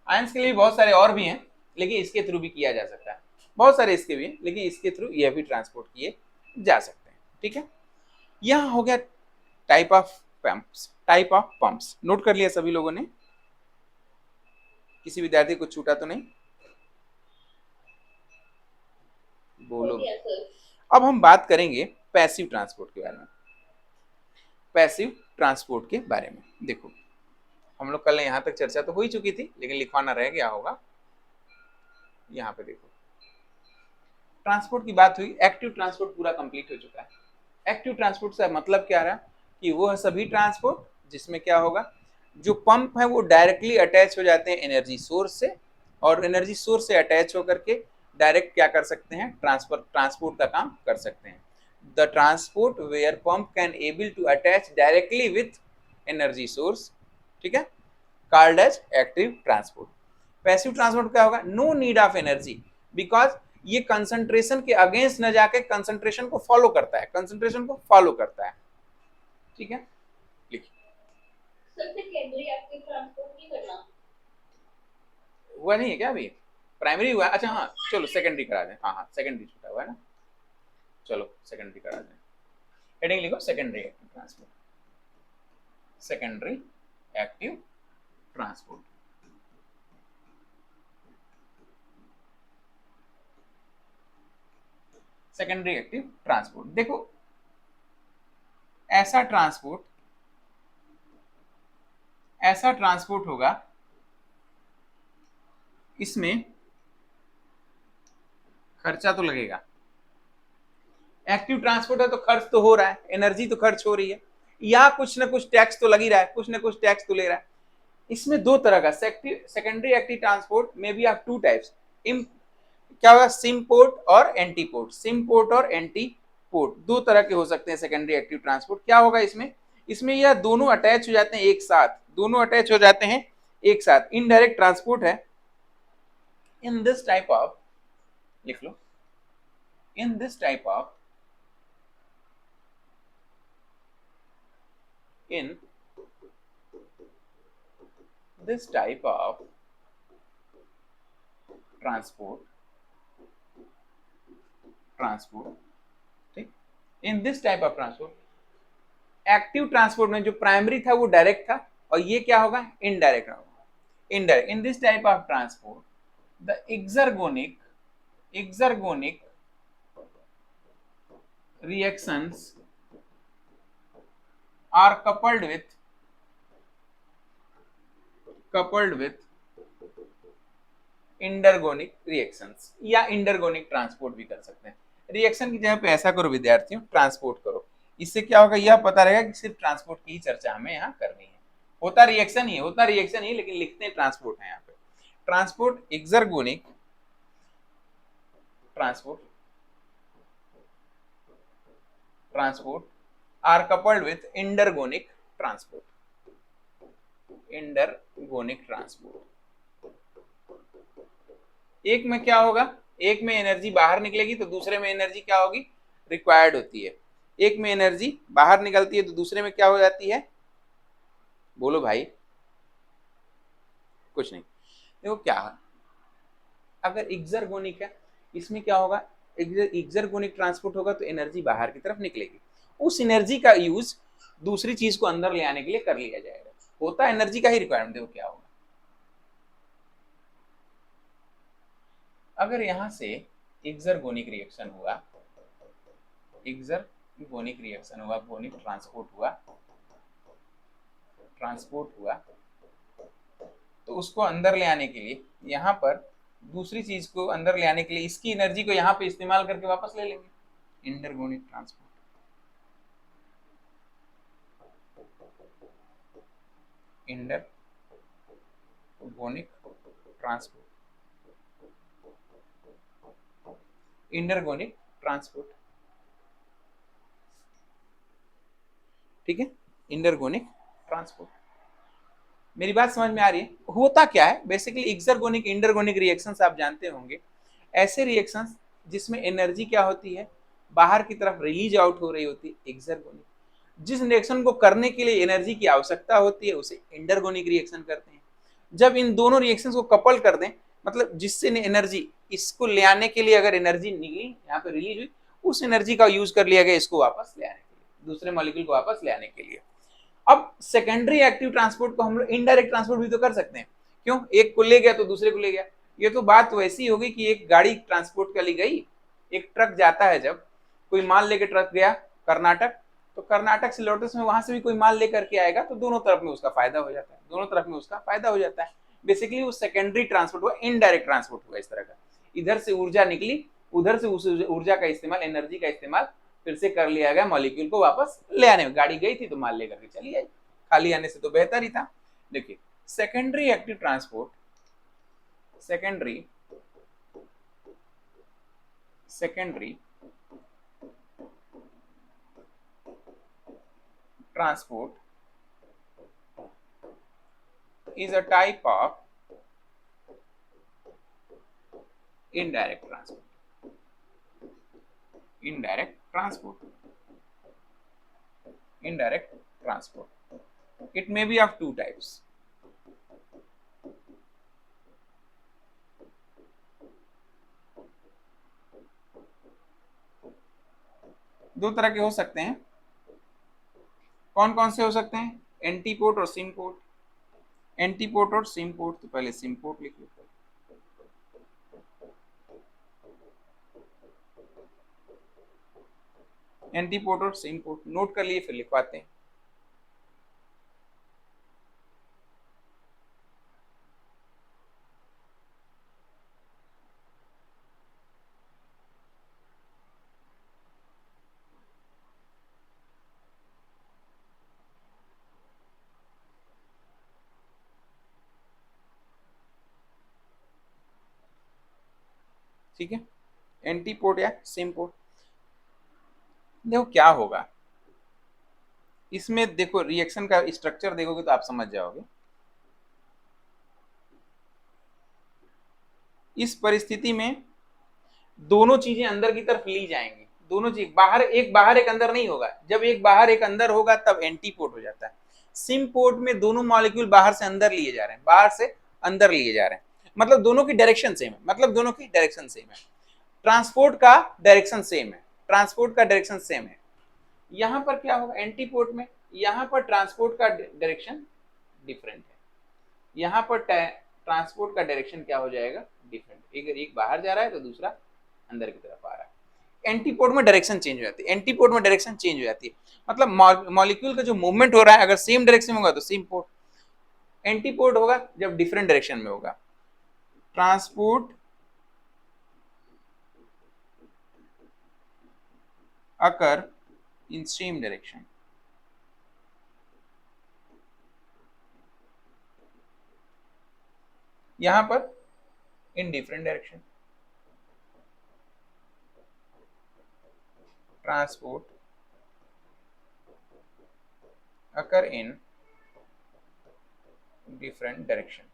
ions के लिए बहुत सारे और भी हैं, लेकिन इसके थ्रू भी किया जा सकता है, बहुत सारे इसके भी हैं, लेकिन इसके थ्रू यह भी ट्रांसपोर्ट किए जा सकते हैं, ठीक है। यह हो गया टाइप ऑफ पंप्स, नोट कर लिया सभी लोगों ने? किसी विद्यार्थी को छूटा तो नहीं? बोलो। अब हम बात करेंगे पैसिव ट्रांसपोर्ट के बारे में। पैसिव ट्रांसपोर्ट के बारे में देखो, हम लोग कल यहां तक चर्चा तो हो ही चुकी थी, लेकिन लिखवाना रह गया होगा। यहाँ पे देखो, ट्रांसपोर्ट की बात हुई, एक्टिव ट्रांसपोर्ट पूरा कंप्लीट हो चुका है। एक्टिव ट्रांसपोर्ट से मतलब क्या रहा कि वो है सभी ट्रांसपोर्ट जिसमें क्या होगा, जो पंप है वो डायरेक्टली अटैच हो जाते हैं एनर्जी सोर्स से, और एनर्जी सोर्स से अटैच होकर के डायरेक्ट क्या कर सकते हैं, ट्रांसपोर्ट का काम कर सकते हैं। The transport where pump can able to attach directly with energy source, ठीक है, called as active transport. Passive transport क्या होगा, no need of energy, because ये कंसंट्रेशन के अगेंस्ट न जाके कंसंट्रेशन को फॉलो करता है, ठीक है। सेकेंडरी एक्टिव ट्रांसपोर्ट नहीं करना हुआ नहीं है क्या अभी? प्राइमरी हुआ, अच्छा हाँ चलो सेकेंडरी करा दें, हाँ सेकेंडरी छूटा हुआ है ना, चलो सेकेंडरी करा दें। हेडिंग लिखो secondary active transport, secondary active transport. Secondary active transport, देखो ऐसा ट्रांसपोर्ट होगा, इसमें खर्चा तो लगेगा। एक्टिव ट्रांसपोर्ट है तो खर्च तो हो रहा है, एनर्जी तो खर्च हो रही है, या कुछ ना कुछ टैक्स तो लग ही रहा है, कुछ ना कुछ टैक्स तो ले रहा है। इसमें दो तरह का सेकेंडरी एक्टिव ट्रांसपोर्ट में भी आप टू टाइप्स, क्या होगा, सिम पोर्ट और एंटी पोर्ट, सिम पोर्ट और एंटी पोर्ट दो तरह के हो सकते हैं सेकेंडरी एक्टिव ट्रांसपोर्ट। क्या होगा इसमें, इसमें यह दोनों अटैच हो जाते हैं एक साथ, दोनों अटैच हो जाते हैं एक साथ, इनडायरेक्ट ट्रांसपोर्ट है। इन दिस टाइप ऑफ, लिख लो, in this type of, in this type of transport, ठीक, in this type of transport, active transport में जो प्राइमरी था वो डायरेक्ट था और ये क्या होगा, इनडायरेक्ट होगा, indirect. In this type of transport the exergonic reactions are coupled with endergonic reactions, या इंडरगोनिक ट्रांसपोर्ट भी कर सकते हैं। रिएक्शन की जगह पे ऐसा करो विद्यार्थियों, ट्रांसपोर्ट करो, इससे क्या होगा, यह पता रहेगा कि सिर्फ ट्रांसपोर्ट की ही चर्चा हमें यहाँ करनी है। होता रिएक्शन ही, लेकिन लिखते हैं ट्रांसपोर्ट है यहाँ पे। Transport exergonic transport are coupled with endergonic transport. एक में क्या होगा, एक में एनर्जी बाहर निकलेगी तो दूसरे में एनर्जी क्या होगी, रिक्वायर्ड होती है। एक में एनर्जी बाहर निकलती है तो दूसरे में क्या हो जाती है, बोलो भाई, कुछ नहीं। देखो क्या है, अगर एक्सर्गोनिक है, इसमें क्या होगा, एक्सर्गोनिक ट्रांसपोर्ट होगा तो एनर्जी बाहर की तरफ निकलेगी, उस एनर्जी का यूज दूसरी चीज को अंदर ले आने के लिए कर लिया जाएगा, होता एनर्जी का ही रिक्वायरमेंट। देखो क्या होगा, अगर यहां से एक्सर्गोनिक रिएक्शन हुआ, गोनिक ट्रांसपोर्ट हुआ, तो उसको अंदर ले आने के लिए, यहां पर दूसरी चीज को अंदर ले आने के लिए इसकी एनर्जी को यहां पे इस्तेमाल करके वापस ले लेंगे, इंटरगोनिक ट्रांसपोर्ट। इंटरगोनिक ट्रांसपोर्ट, ठीक है, इंटरगोनिक ट्रांसपोर्ट। मेरी बात समझ में आ रही है, होता क्या है बेसिकली, एक्सर्गोनिक इंटरगोनिक रिएक्शंस आप जानते होंगे, ऐसे रिएक्शंस जिसमें एनर्जी क्या होती है, बाहर की तरफ रिलीज आउट हो रही होती है, एक्सर्गोनिक। जिस रिएक्शन को करने के लिए एनर्जी की आवश्यकता होती है उसे इंटरगोनिक रिएक्शन करते हैं। जब इन दोनों रिएक्शंस को कपल कर दें, मतलब जिससे एनर्जी, इसको ले आने के लिए अगर एनर्जी निकली यहाँ पे रिलीज हुई, उस एनर्जी का यूज कर लिया गया इसको वापस ले आने के लिए, दूसरे मॉलिक्यूल को वापस ले आने के लिए। अब सेकेंडरी एक्टिव ट्रांसपोर्ट को हम लोग इनडायरेक्ट ट्रांसपोर्ट भी तो कर सकते हैं, क्यों, एक को ले गया तो दूसरे को ले गया। ये तो बात वैसी होगी कि एक गाड़ी ट्रांसपोर्ट के लिए गई, एक ट्रक जाता है, जब कोई माल लेकर ट्रक गया कर्नाटक, तो कर्नाटक से लौटे समय वहां से भी कोई माल लेकर के आएगा, तो दोनों तरफ में उसका फायदा हो जाता है, बेसिकली वो सेकेंडरी ट्रांसपोर्ट हुआ, इनडायरेक्ट ट्रांसपोर्ट हुआ इस तरह का। इधर से ऊर्जा निकली, उधर से उस ऊर्जा का इस्तेमाल, एनर्जी का इस्तेमाल फिर से कर लिया गया मॉलिक्यूल को वापस ले आने में। गाड़ी गई थी तो माल लेकर के चली आई, खाली आने से तो बेहतर ही था। देखिए secondary active transport, secondary transport is a type of indirect transport. It may be of two types. दो तरह के हो सकते हैं, कौन कौन से हो सकते हैं, एंटीपोर्ट और सिमपोर्ट। एंटीपोर्ट और सिमपोर्ट, तो पहले सिमपोर्ट लिख लो, एंटीपोर्ट और सिमपोर्ट नोट कर लिए, फिर लिखवाते हैं। ठीक है, एंटीपोड या सिम्पोड। देखो क्या होगा इसमें, देखो रिएक्शन का स्ट्रक्चर देखोगे तो आप समझ जाओगे। इस परिस्थिति में दोनों चीजें अंदर की तरफ ली जाएंगी, दोनों चीज बाहर एक अंदर नहीं होगा। जब एक बाहर एक अंदर होगा तब एंटीपोड हो जाता है। सिम्पोड में दोनों मॉलिक्यूल बाहर से अंदर लिए जा रहे हैं, बाहर से अंदर लिए जा रहे हैं, मतलब दोनों की डायरेक्शन सेम है, मतलब दोनों की डायरेक्शन सेम है, ट्रांसपोर्ट का डायरेक्शन सेम है, ट्रांसपोर्ट का डायरेक्शन सेम है। यहां पर क्या होगा एंटीपोड में, यहां पर ट्रांसपोर्ट का डायरेक्शन डिफरेंट है, यहां पर ट्रांसपोर्ट का डायरेक्शन क्या हो जाएगा, डिफरेंट। एक बाहर जा रहा है तो दूसरा अंदर की तरफ आ रहा है। एंटीपोड में डायरेक्शन चेंज हो जाती है, एंटीपोड में डायरेक्शन चेंज हो जाती है, मतलब मॉलिक्यूल का जो मूवमेंट हो रहा है अगर सेम डायरेक्शन में होगा तो सिम्पोड, एंटीपोड होगा जब डिफरेंट डायरेक्शन में होगा। Transport occur in same direction, यहां पर in different direction। Transport occur in different direction,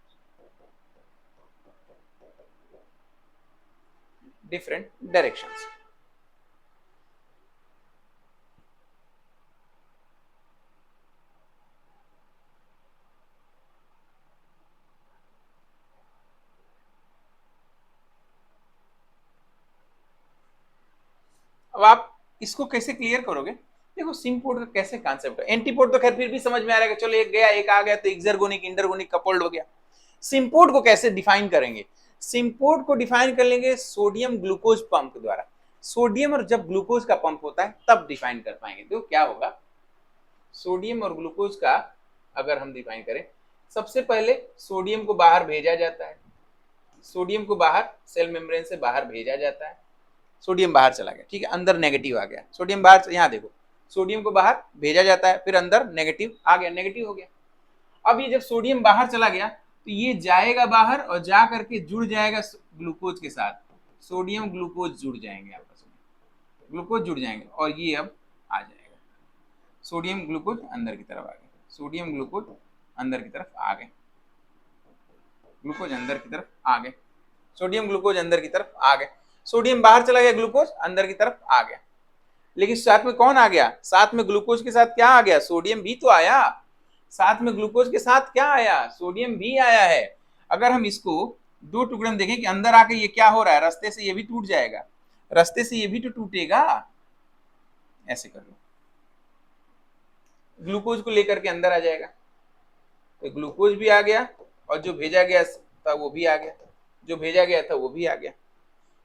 different directions। अब आप इसको कैसे क्लियर करोगे, देखो सिम्पोड का कैसे कॉन्सेप्ट है, एंटीपोड तो खैर फिर भी समझ में आ रहा है कि चलो एक गया एक आ गया तो एक्सर्गोनिक इंटरगोनिक कपल्ड हो गया। सिम्पोड को कैसे डिफाइन करेंगे, सिम्पोड को डिफाइन कर लेंगे सोडियम ग्लूकोज पंप द्वारा। सोडियम और जब ग्लूकोज का पंप होता है तब डिफाइन कर पाएंगे। तो क्या होगा, सोडियम और ग्लूकोज का अगर हम डिफाइन करें, सबसे पहले सोडियम को बाहर भेजा जाता है, सोडियम को बाहर सेल मेम्ब्रेन से बाहर भेजा जाता है, सोडियम बाहर चला गया, ठीक है, अंदर नेगेटिव आ गया, सोडियम बाहर, यहाँ देखो सोडियम को बाहर भेजा जाता है, फिर अंदर नेगेटिव आ गया, नेगेटिव हो गया। अब ये जब सोडियम बाहर चला गया तो ये जाएगा बाहर और जा करके जुड़ जाएगा ग्लूकोज के साथ, सोडियम ग्लूकोज जुड़ जाएंगे आपस में, ग्लूकोज जुड़ जाएंगे और ये अब आ जाएगा, सोडियम ग्लूकोज अंदर की तरफ आ गए, सोडियम ग्लूकोज अंदर की तरफ आ गए, ग्लूकोज अंदर की तरफ आ गए, सोडियम ग्लूकोज अंदर की तरफ आ गए, सोडियम बाहर चला गया, ग्लूकोज अंदर की तरफ आ गया। लेकिन साथ में कौन आ गया, साथ में ग्लूकोज के साथ क्या आ गया, सोडियम भी तो आया, साथ में ग्लूकोज के साथ क्या आया, सोडियम भी आया है। अगर हम इसको दो टुकड़े में देखें कि अंदर आके ये क्या हो रहा है, रास्ते से ये भी टूट जाएगा, रास्ते से ये भी तो टूटेगा, ऐसे कर लो, ग्लूकोज को लेकर के अंदर आ जाएगा, तो ग्लूकोज भी आ गया और जो भेजा गया था वो भी आ गया, जो भेजा गया था वो भी आ गया,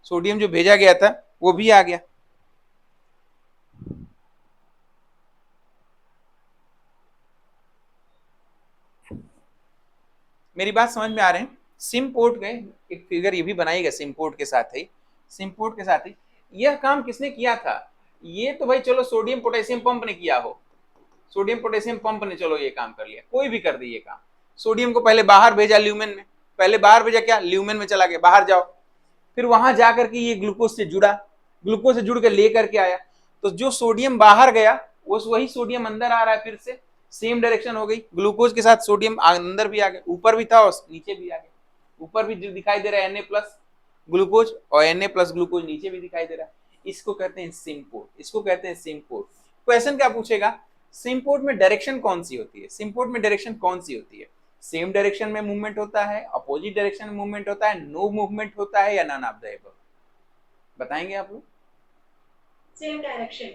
सोडियम जो भेजा गया था वो भी आ गया। मेरी बात समझ में आ रहे हैं, सिम्पोर्ट गए एक फिगर ये भी बनाएगा सिम्पोर्ट के साथ ही, सिम्पोर्ट के साथ ही यह काम किसने किया था, ये तो भाई चलो सोडियम पोटेशियम पंप ने किया हो, सोडियम पोटेशियम पंप ने चलो ये काम कर लिया, कोई भी कर दी ये काम। सोडियम को पहले बाहर भेजा ल्यूमेन में, पहले बाहर भेजा क्या, ल्यूमेन में चला गया, बाहर जाओ, फिर वहां जाकर के ये ग्लूकोज से जुड़ा, ग्लूकोज से जुड़ के लेकर के आया, तो जो सोडियम बाहर गया वो वही सोडियम अंदर आ रहा है, फिर से सेम डायरेक्शन हो गई, ग्लूकोज के साथ सोडियम अंदर भी आ गया, ऊपर भी था और नीचे भी आ गया, ऊपर भी जो दिखाई दे रहा है Na प्लस ग्लूकोज और Na प्लस ग्लूकोज नीचे भी दिखाई दे रहा है, इसको कहते हैं सिम्पोर्ट, इसको कहते हैं सिम्पोर्ट। क्वेश्चन क्या पूछेगा, सिम्पोर्ट में डायरेक्शन कौन सी होती है, सिम्पोर्ट में डायरेक्शन कौन सी होती है, सेम डायरेक्शन में मूवमेंट होता है, अपोजिट डायरेक्शन में मूवमेंट होता है, नो मूवमेंट होता है, या नन ऑफ द अबव, बताएंगे आप लोग। सेम डायरेक्शन,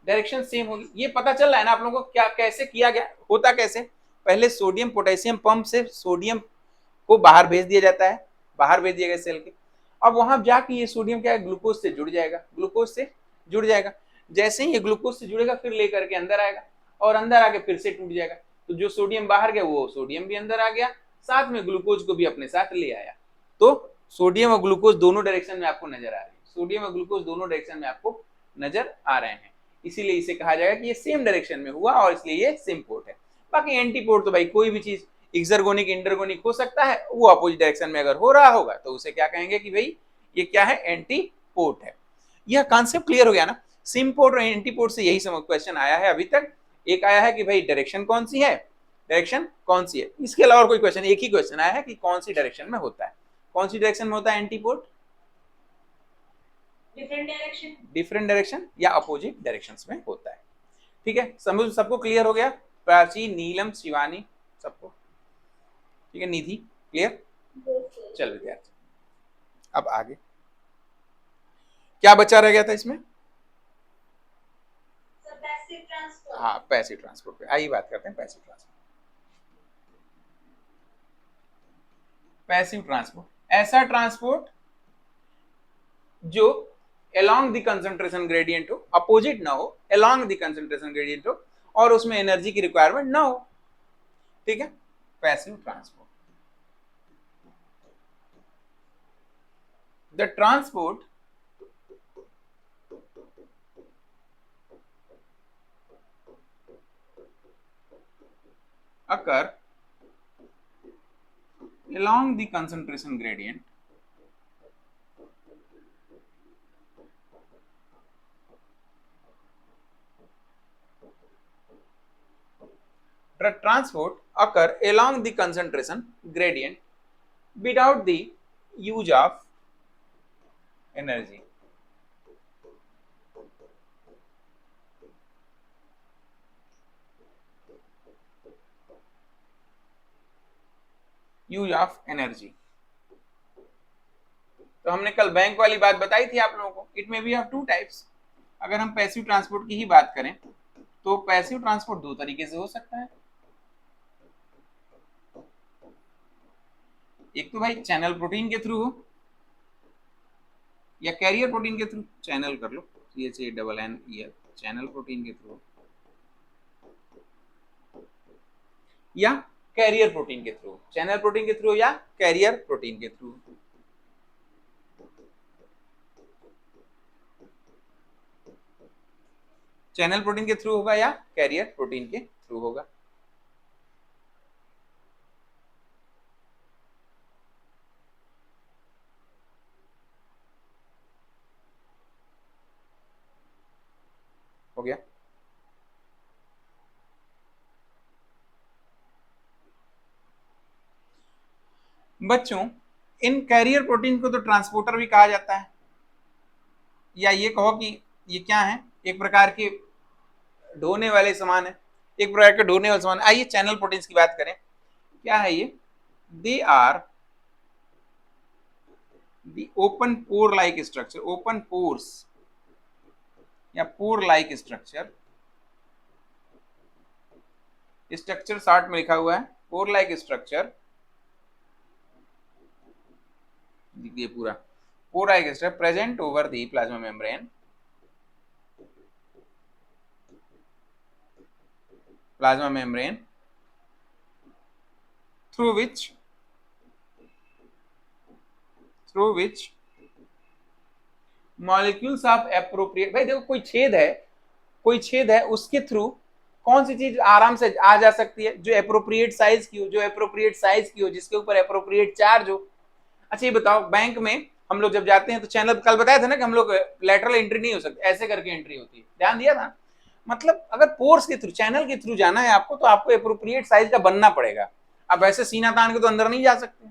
डायरेक्शन सेम होगी, ये पता चल रहा है ना आप लोगों को क्या कैसे किया गया, होता कैसे, पहले सोडियम पोटेशियम पंप से सोडियम को बाहर भेज दिया जाता है, बाहर भेज दिया गया सेल के, अब वहां जाके ये सोडियम क्या है, ग्लूकोज से जुड़ जाएगा, ग्लूकोज से जुड़ जाएगा, जैसे ही ये ग्लूकोज से जुड़ेगा फिर लेकर के अंदर आएगा और अंदर आके फिर से टूट जाएगा, तो जो सोडियम बाहर गया वो सोडियम भी अंदर आ गया, साथ में ग्लूकोज को भी अपने साथ ले आया, तो सोडियम और ग्लूकोज दोनों डायरेक्शन में आपको नजर आ रहे हैं, सोडियम और ग्लूकोज दोनों डायरेक्शन में आपको नजर आ रहे हैं, इसीलिए इसे कहा जाएगा कि ये सेम डायरेक्शन में हुआ और इसलिए ये सिम्पोर्ट है। बाकी एंटीपोर्ट तो भाई कोई भी चीज एक्सर्गोनिक इंटरगोनिक हो सकता है, वो अपोजिट डायरेक्शन में अगर हो रहा होगा तो उसे क्या कहेंगे कि भाई ये क्या है, एंटी पोर्ट है। यह कॉन्सेप्ट क्लियर हो गया ना। सिम पोर्ट और एंटी पोर्ट से यही समझ क्वेश्चन आया है अभी तक। एक आया है कि भाई डायरेक्शन कौन सी है, डायरेक्शन कौन सी है, इसके अलावा और कोई क्वेश्चन, एक ही क्वेश्चन आया है कि कौन सी डायरेक्शन में होता है, कौन सी डायरेक्शन में होता है एंटी पोर्ट, डिफरेंट डायरेक्शन या अपोजिट डायरेक्शंस में होता है। ठीक है, समझ सबको क्लियर हो गया, प्राची, नीलम, शिवानी, सबको ठीक है, निधि क्लियर। चल विद्यार्थी अब आगे क्या बचा रह गया था इसमें, हाँ पैसिव ट्रांसपोर्ट पे आइए बात करते हैं। पैसिव ट्रांसपोर्ट, पैसिव ट्रांसपोर्ट ऐसा ट्रांसपोर्ट जो along द कंसंट्रेशन ग्रेडियंट हो, अपोजिट ना हो, along द कंसंट्रेशन ग्रेडियंट हो और उसमें एनर्जी की रिक्वायरमेंट ना हो। ठीक है, passive transport, the transport occur along the concentration gradient transport occur along the concentration gradient without the use of energy. Use of energy, तो हमने कल बैंक वाली बात बताई थी आप लोगों को। It may be of two types. अगर हम पैसिव ट्रांसपोर्ट की ही बात करें तो पैसिव ट्रांसपोर्ट दो तरीके से हो सकता है। एक तो भाई चैनल प्रोटीन के थ्रू हो या कैरियर प्रोटीन के थ्रू, चैनल कर लो CHANNEL, चैनल प्रोटीन के थ्रू या कैरियर प्रोटीन के थ्रू, चैनल प्रोटीन के थ्रू या कैरियर प्रोटीन के थ्रू। चैनल प्रोटीन के थ्रू होगा या कैरियर प्रोटीन के थ्रू होगा। हो गया, बच्चों इन कैरियर प्रोटीन को तो ट्रांसपोर्टर भी कहा जाता है, या ये कहो कि ये क्या है, एक प्रकार के ढोने वाले सामान है, एक प्रकार के ढोने वाले सामान। आइए चैनल प्रोटीन्स की बात करें, क्या है ये, they are the open pore like structure, open pores या pore like structure, structure short में लिखा हुआ है पोर लाइक स्ट्रक्चर, देखिए पूरा pore like structure present over the plasma membrane, plasma membrane through which molecules of appropriate, भाई देखो कोई छेद है, कोई छेद है, उसके थ्रू कौन सी चीज आराम से आ जा सकती है, जो एप्रोप्रिएट साइज की हो, जो एप्रोप्रिएट साइज की हो, जिसके ऊपर एप्रोप्रिएट चार्ज हो। अच्छा ये बताओ, बैंक में हम लोग जब जाते हैं तो चैनल, कल बताया था ना कि हम लोग लेटरल एंट्री नहीं हो सकती, ऐसे करके एंट्री होती है, ध्यान दिया था। मतलब अगर पोर्स के थ्रू, चैनल के थ्रू जाना है आपको तो आपको एप्रोप्रिएट साइज का बनना पड़ेगा। अब ऐसे सीना तान के तो अंदर नहीं जा सकते,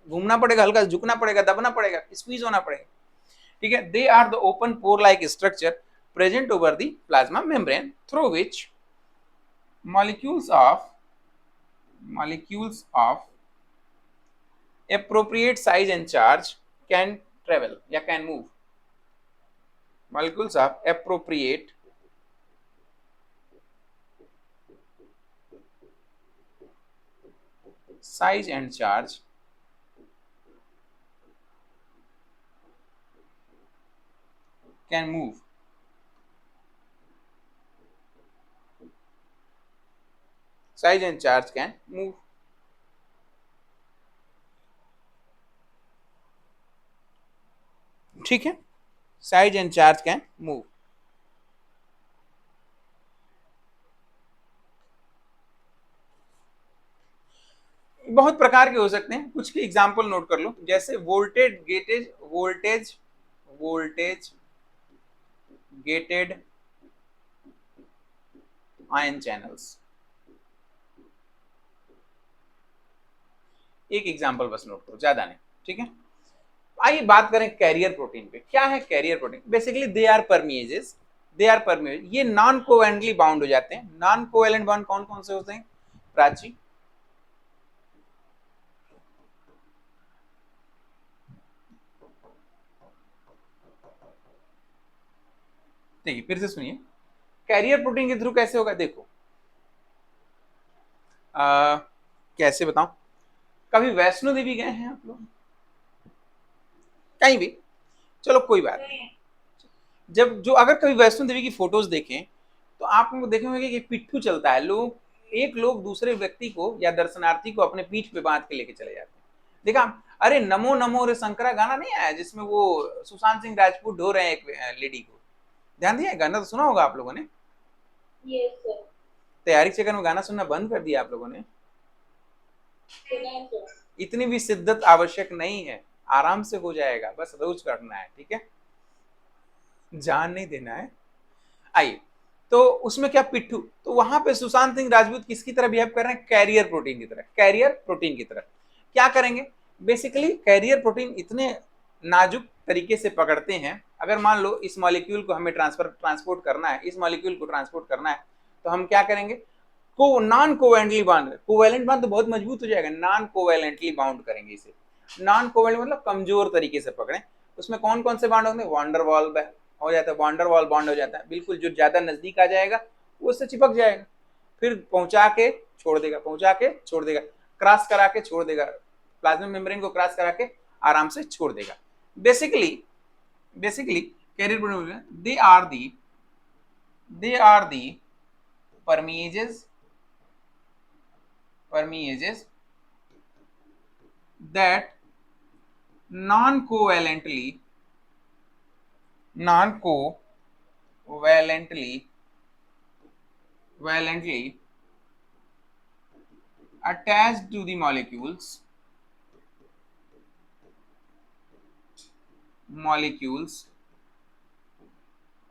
घूमना पड़ेगा, हल्का झुकना पड़ेगा, दबना पड़ेगा, स्क्वीज होना पड़ेगा। ठीक है, they are the open pore like structure present over the plasma membrane through which molecules of appropriate size and charge can travel या can move, molecules of appropriate size and charge can move, size and charge can move। ठीक है, size and charge can move। बहुत प्रकार के हो सकते हैं, कुछ के एग्जाम्पल नोट कर लो, जैसे voltage gated, voltage gated ion channels, एक एग्जाम्पल बस नोट करो, ज्यादा नहीं, ठीक है। आइए बात करें कैरियर प्रोटीन पे। क्या है carrier protein? Basically they are permeases, ये नॉन कोवेलेंटली बाउंड हो जाते हैं। नॉन कोवेलेंट बॉन्ड कौन कौन से होते हैं प्राची? देखिए फिर से सुनिए, कैरियर प्रोटीन के थ्रू कैसे होगा, देखो कैसे बताऊं, कभी वैष्णो देवी गए हैं आप लोग? कहीं भी, चलो कोई बात नहीं। जब जो अगर कभी वैष्णो देवी की फोटोज देखें तो आप लोग देखेंगे कि पिट्ठू चलता है, लोग दूसरे व्यक्ति को या दर्शनार्थी को अपने पीठ पे बांध के लेके चले जाते हैं। देखा? अरे नमो नमो रे शंकरा गाना नहीं आया जिसमें वो सुशांत सिंह राजपूत ढो रहे हैं एक लेडी को, ध्यान दिया? गाना तो सुना होगा आप लोगों ने। Yes sir. तैयारी के चक्कर में गाना सुनना बंद कर दिया आप लोगों ने। सुना है सर। इतनी भी शिद्दत आवश्यक नहीं है, आराम से हो जाएगा, बस रोज करना है, ठीक है, जान नहीं देना है। आइए, तो उसमें क्या पिट्ठू, तो वहां पे सुशांत सिंह राजपूत किसकी तरह बिहेव कर रहे हैं? कैरियर प्रोटीन की तरह, कैरियर प्रोटीन की तरह। क्या करेंगे? बेसिकली कैरियर प्रोटीन इतने नाजुक तरीके से पकड़ते हैं, अगर मान लो इस मॉलिक्यूल को हमें ट्रांसपोर्ट करना है, इस मॉलिक्यूल को ट्रांसपोर्ट करना है, तो हम क्या करेंगे? को non covalently bound, covalent bound तो बहुत मजबूत हो जाएगा, नॉन कोवेलेंटली बाउंड करेंगे इसे। नॉन कोवेलेंट मतलब कमजोर तरीके से पकड़े। उसमें कौन कौन से बाउंड होंगे? वांडरवॉल हो जाता है, वांडरवॉल बॉन्ड हो जाता है, बिल्कुल जो ज्यादा नजदीक आ जाएगा वो उससे चिपक जाएगा, फिर पहुंचा के छोड़ देगा, पहुंचा के छोड़ देगा, क्रॉस करा के छोड़ देगा, प्लाज्मा मेम्ब्रेन को क्रॉस करा के आराम से छोड़ देगा। Basically carrier protein they are the permeases that non-covalently attached to the molecules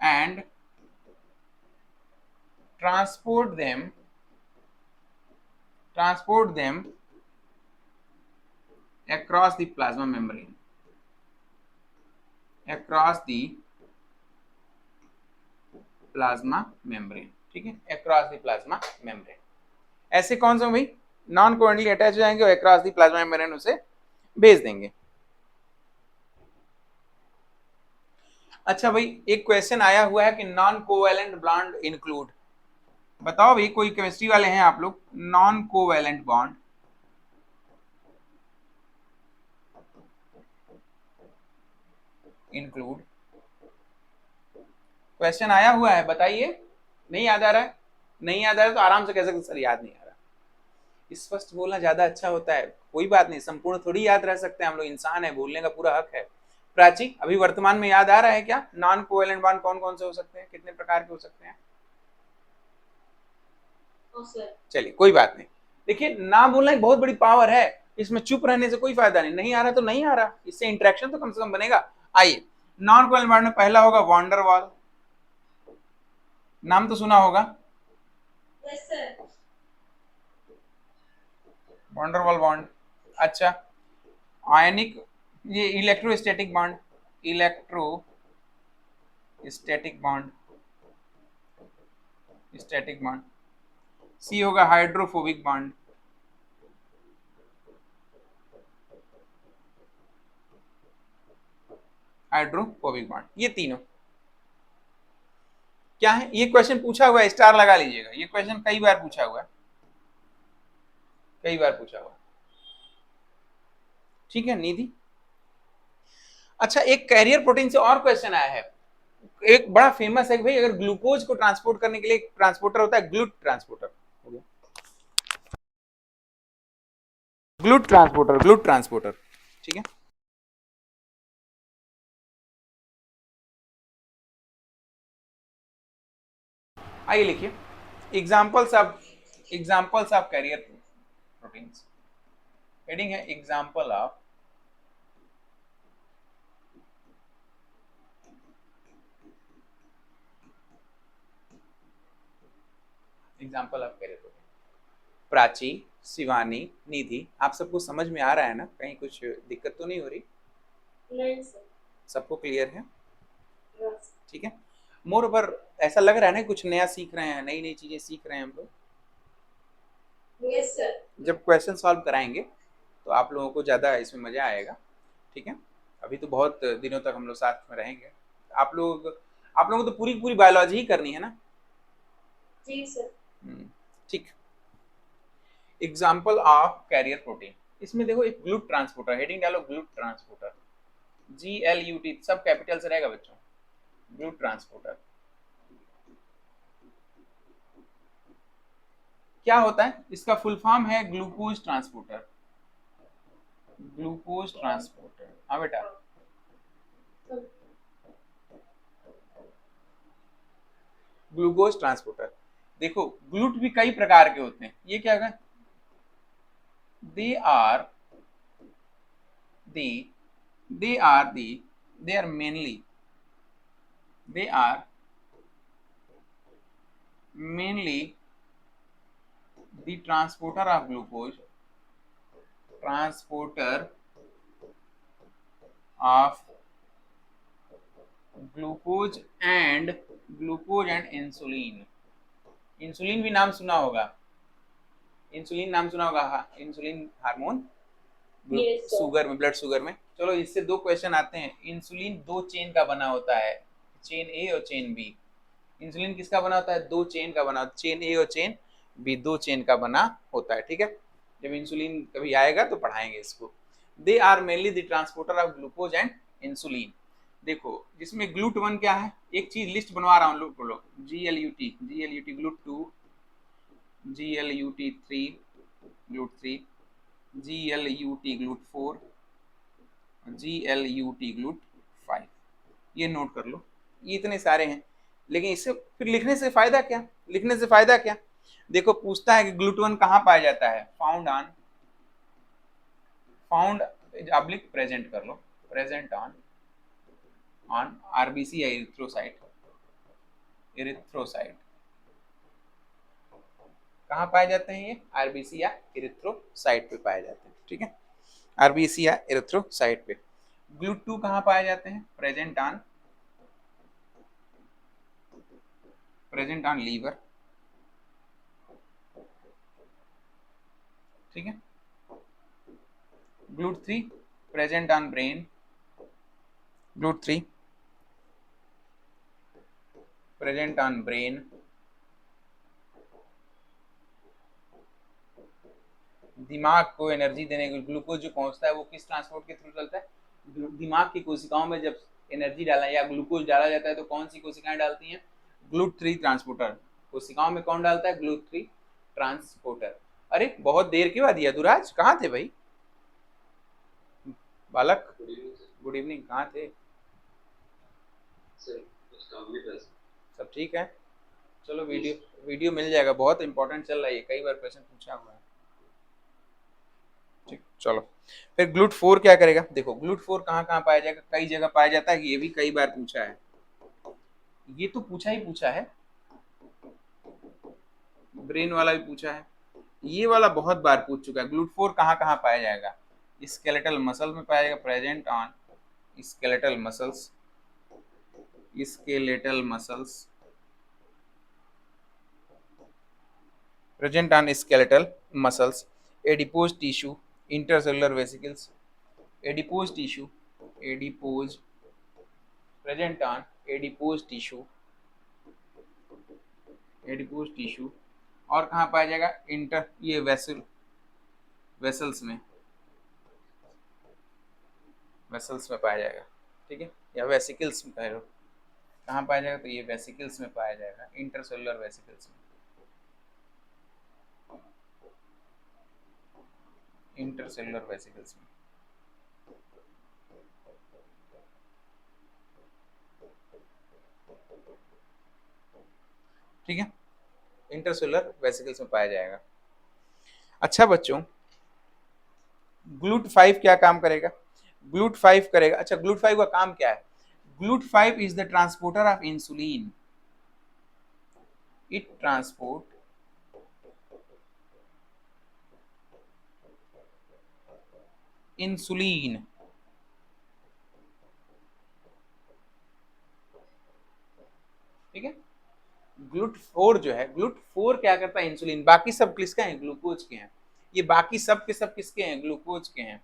and transport them across the plasma membrane, ठीक है, across the plasma membrane। ऐसे कौन सा भाई नॉन कोवेलेंटली अटैच हो जाएंगे और अक्रॉस द प्लाज्मा मेम्ब्रेन उसे भेज देंगे। अच्छा भाई, एक क्वेश्चन आया हुआ है कि नॉन कोवेलेंट बॉन्ड इंक्लूड, बताओ भाई, कोई केमिस्ट्री वाले हैं आप लोग? Non covalent bond include, question आया हुआ है, बताइए। नहीं याद आ रहा है? नहीं याद आ रहा है तो आराम से कह सकते सर याद नहीं आ रहा। स्पष्ट बोलना ज्यादा अच्छा होता है, कोई बात नहीं, संपूर्ण थोड़ी याद रह सकते हैं हम लोग, इंसान है, बोलने का पूरा हक है। प्राची, अभी वर्तमान में याद आ रहा है क्या नॉन कोवेलेंट बॉन्ड कौन कौन से हो सकते हैं, कितने प्रकार के हो सकते हैं? चलिए कोई बात नहीं, देखिए ना बोलना एक बहुत बड़ी पावर है, इसमें चुप रहने से कोई फायदा नहीं, नहीं आ रहा तो नहीं आ रहा, इससे इंटरेक्शन तो कम से कम बनेगा। आइए, नॉन कोवेलेंट बॉन्ड में पहला होगा वांडरवॉल, नाम तो सुना होगा। Yes sir. Van der Waals bond. अच्छा, आयनिक, ये electrostatic bond, static bond. C होगा हाइड्रोफोबिक बॉन्ड, ये तीनों क्या है? ये क्वेश्चन पूछा हुआ है, स्टार लगा लीजिएगा, ये क्वेश्चन कई बार पूछा हुआ है, ठीक है निधि? अच्छा, एक कैरियर प्रोटीन से और क्वेश्चन आया है, एक बड़ा फेमस है भाई, अगर ग्लूकोज को ट्रांसपोर्ट करने के लिए एक ट्रांसपोर्टर होता है, ग्लूट ट्रांसपोर्टर, ठीक है। आइए लिखिए examples of carrier proteins. Heading है example of carrier protein. Prachi, Shivani, Nidhi, आप सबको समझ में आ रहा है ना? कहीं कुछ दिक्कत तो नहीं हो रही? नहीं सर। सबको क्लियर है? बस। ठीक है। मोर ओवर ऐसा लग रहा है ना कुछ नया सीख रहे हैं, नई नई चीजें सीख रहे हैं हम लोग। Yes sir. जब क्वेश्चन सॉल्व कराएंगे तो आप लोगों को ज़्यादा इसमें मज़ा आएगा। ठीक है, अभी तो बहुत दिनों तक हम लोग साथ में रहेंगे। आप लोगों को तो पूरी पूरी बायोलॉजी ही करनी है ना? जी सर। ठीक। एग्जाम्पल ऑफ कैरियर प्रोटीन, इसमें देखो एक ग्लूट ट्रांसपोर्टर, हेडिंग डालो ग्लूट ट्रांसपोर्टर, GLUT सब कैपिटल से रहेगा बच्चों। ग्लूट ट्रांसपोर्टर क्या होता है? इसका फुल फॉर्म है ग्लूकोज ट्रांसपोर्टर। ग्लूकोज ट्रांसपोर्टर, हाँ बेटा। ग्लूकोज ट्रांसपोर्टर, देखो ग्लूट भी कई प्रकार के होते हैं। ये क्या है? They are the they are the they are mainly they are mainly the transporter of glucose, transporter of glucose and insulin। Insulin भी नाम सुना होगा, इंसुलिन नाम सुना होगा, हाँ, insulin hormone Yes, sir. Sugar में, ब्लड शुगर में। चलो इससे दो क्वेश्चन आते हैं। इंसुलिन दो चेन का बना होता है, चेन ए और चेन बी। इंसुलिन किसका बना होता है? दो चेन का बना होता है, चेन ए और चेन बी, दो चेन का बना होता है। ठीक है, जब इंसुलिन कभी आएगा तो पढ़ाएंगे इसको। They are mainly the transporter of glucose and insulin. देखो जिसमें ग्लूट वन क्या है, एक चीज लिस्ट बनवा रहा हूँ, लोग बोलो GLUT GLUT two, GLUT3 GLUT three, GLUT GLUT four, GLUT GLUT five. ये नोट कर लो, ये इतने सारे हैं। लेकिन इससे फिर लिखने से फायदा क्या? लिखने से फायदा क्या? देखो पूछता है कि ग्लूटोन कहाँ पाया जाता है? फाउंड ऑब्लिक प्रेजेंट कर लो, प्रेजेंट ऑन आरबीसी या इरिथ्रोसाइट। कहाँ पाए जाते हैं ये? आरबीसी या इरिथ्रोसाइट पे पाए जाते हैं। ठीक है, आरबीसी या इरिथ्रोसाइट पे। ग्लूट टू कहाँ पाए जाते हैं? Present on liver. ठीक है, GLUT three present on brain, GLUT three present on brain. दिमाग को एनर्जी देने के ग्लूकोज जो पहुंचता है वो किस ट्रांसपोर्ट के थ्रू चलता है? दिमाग की कोशिकाओं में जब एनर्जी डाला या ग्लूकोज डाला जाता है तो कौन सी कोशिकाएं डालती हैं? GLUT three transporter. कोशिकाओं में कौन डालता है? GLUT three transporter. अरे बहुत देर के बाद यदुराज कहाँ थे भाई? बालक गुड इवनिंग, कहाँ थे? सब ठीक है? चलो वीडियो मिल जाएगा, बहुत इंपॉर्टेंट चल रहा है, कई बार क्वेश्चन पूछा हुआ है। ठीक, चलो फिर ग्लूट फोर क्या करेगा? देखो ग्लूट फोर कहाँ कहाँ पाया जाएगा? कई जगह पाया जाता है, ये भी कई बार पूछा है, ये तो पूछा ही पूछा है, ब्रेन वाला भी पूछा है, ये वाला बहुत बार पूछ चुका है। ग्लूट फोर कहाँ कहाँ पाया जाएगा? स्केलेटल मसल में पाया जाएगा, present on skeletal muscles, skeletal muscles, present on skeletal muscles, adipose tissue, intercellular vesicles, adipose tissue, adipose present on adipose tissue, adipose tissue। और कहाँ पाया जाएगा? इंटर ये वेसल्स में, वेसल्स में पाया जाएगा। ठीक है, या वेसिकल्स में कह लो, कहाँ पाया जाएगा? तो ये वेसिकल्स में पाया जाएगा, इंटरसेलुलर वेसिकल्स में, इंटरसेलुलर वेसिकल्स में। ठीक है, इंटरसेलुलर वेसिकल्स में पाया जाएगा। अच्छा बच्चों, GLUT5 क्या काम करेगा? GLUT5 करेगा, अच्छा GLUT5 का काम क्या है? GLUT5 is the transporter of insulin. It transport insulin. ठीक है, GLUT4 जो है, GLUT4 क्या करता है? इंसुलिन। बाकी सब किसका है? ग्लूकोज के हैं। ये बाकी सब के सब किसके हैं? ग्लूकोज के हैं।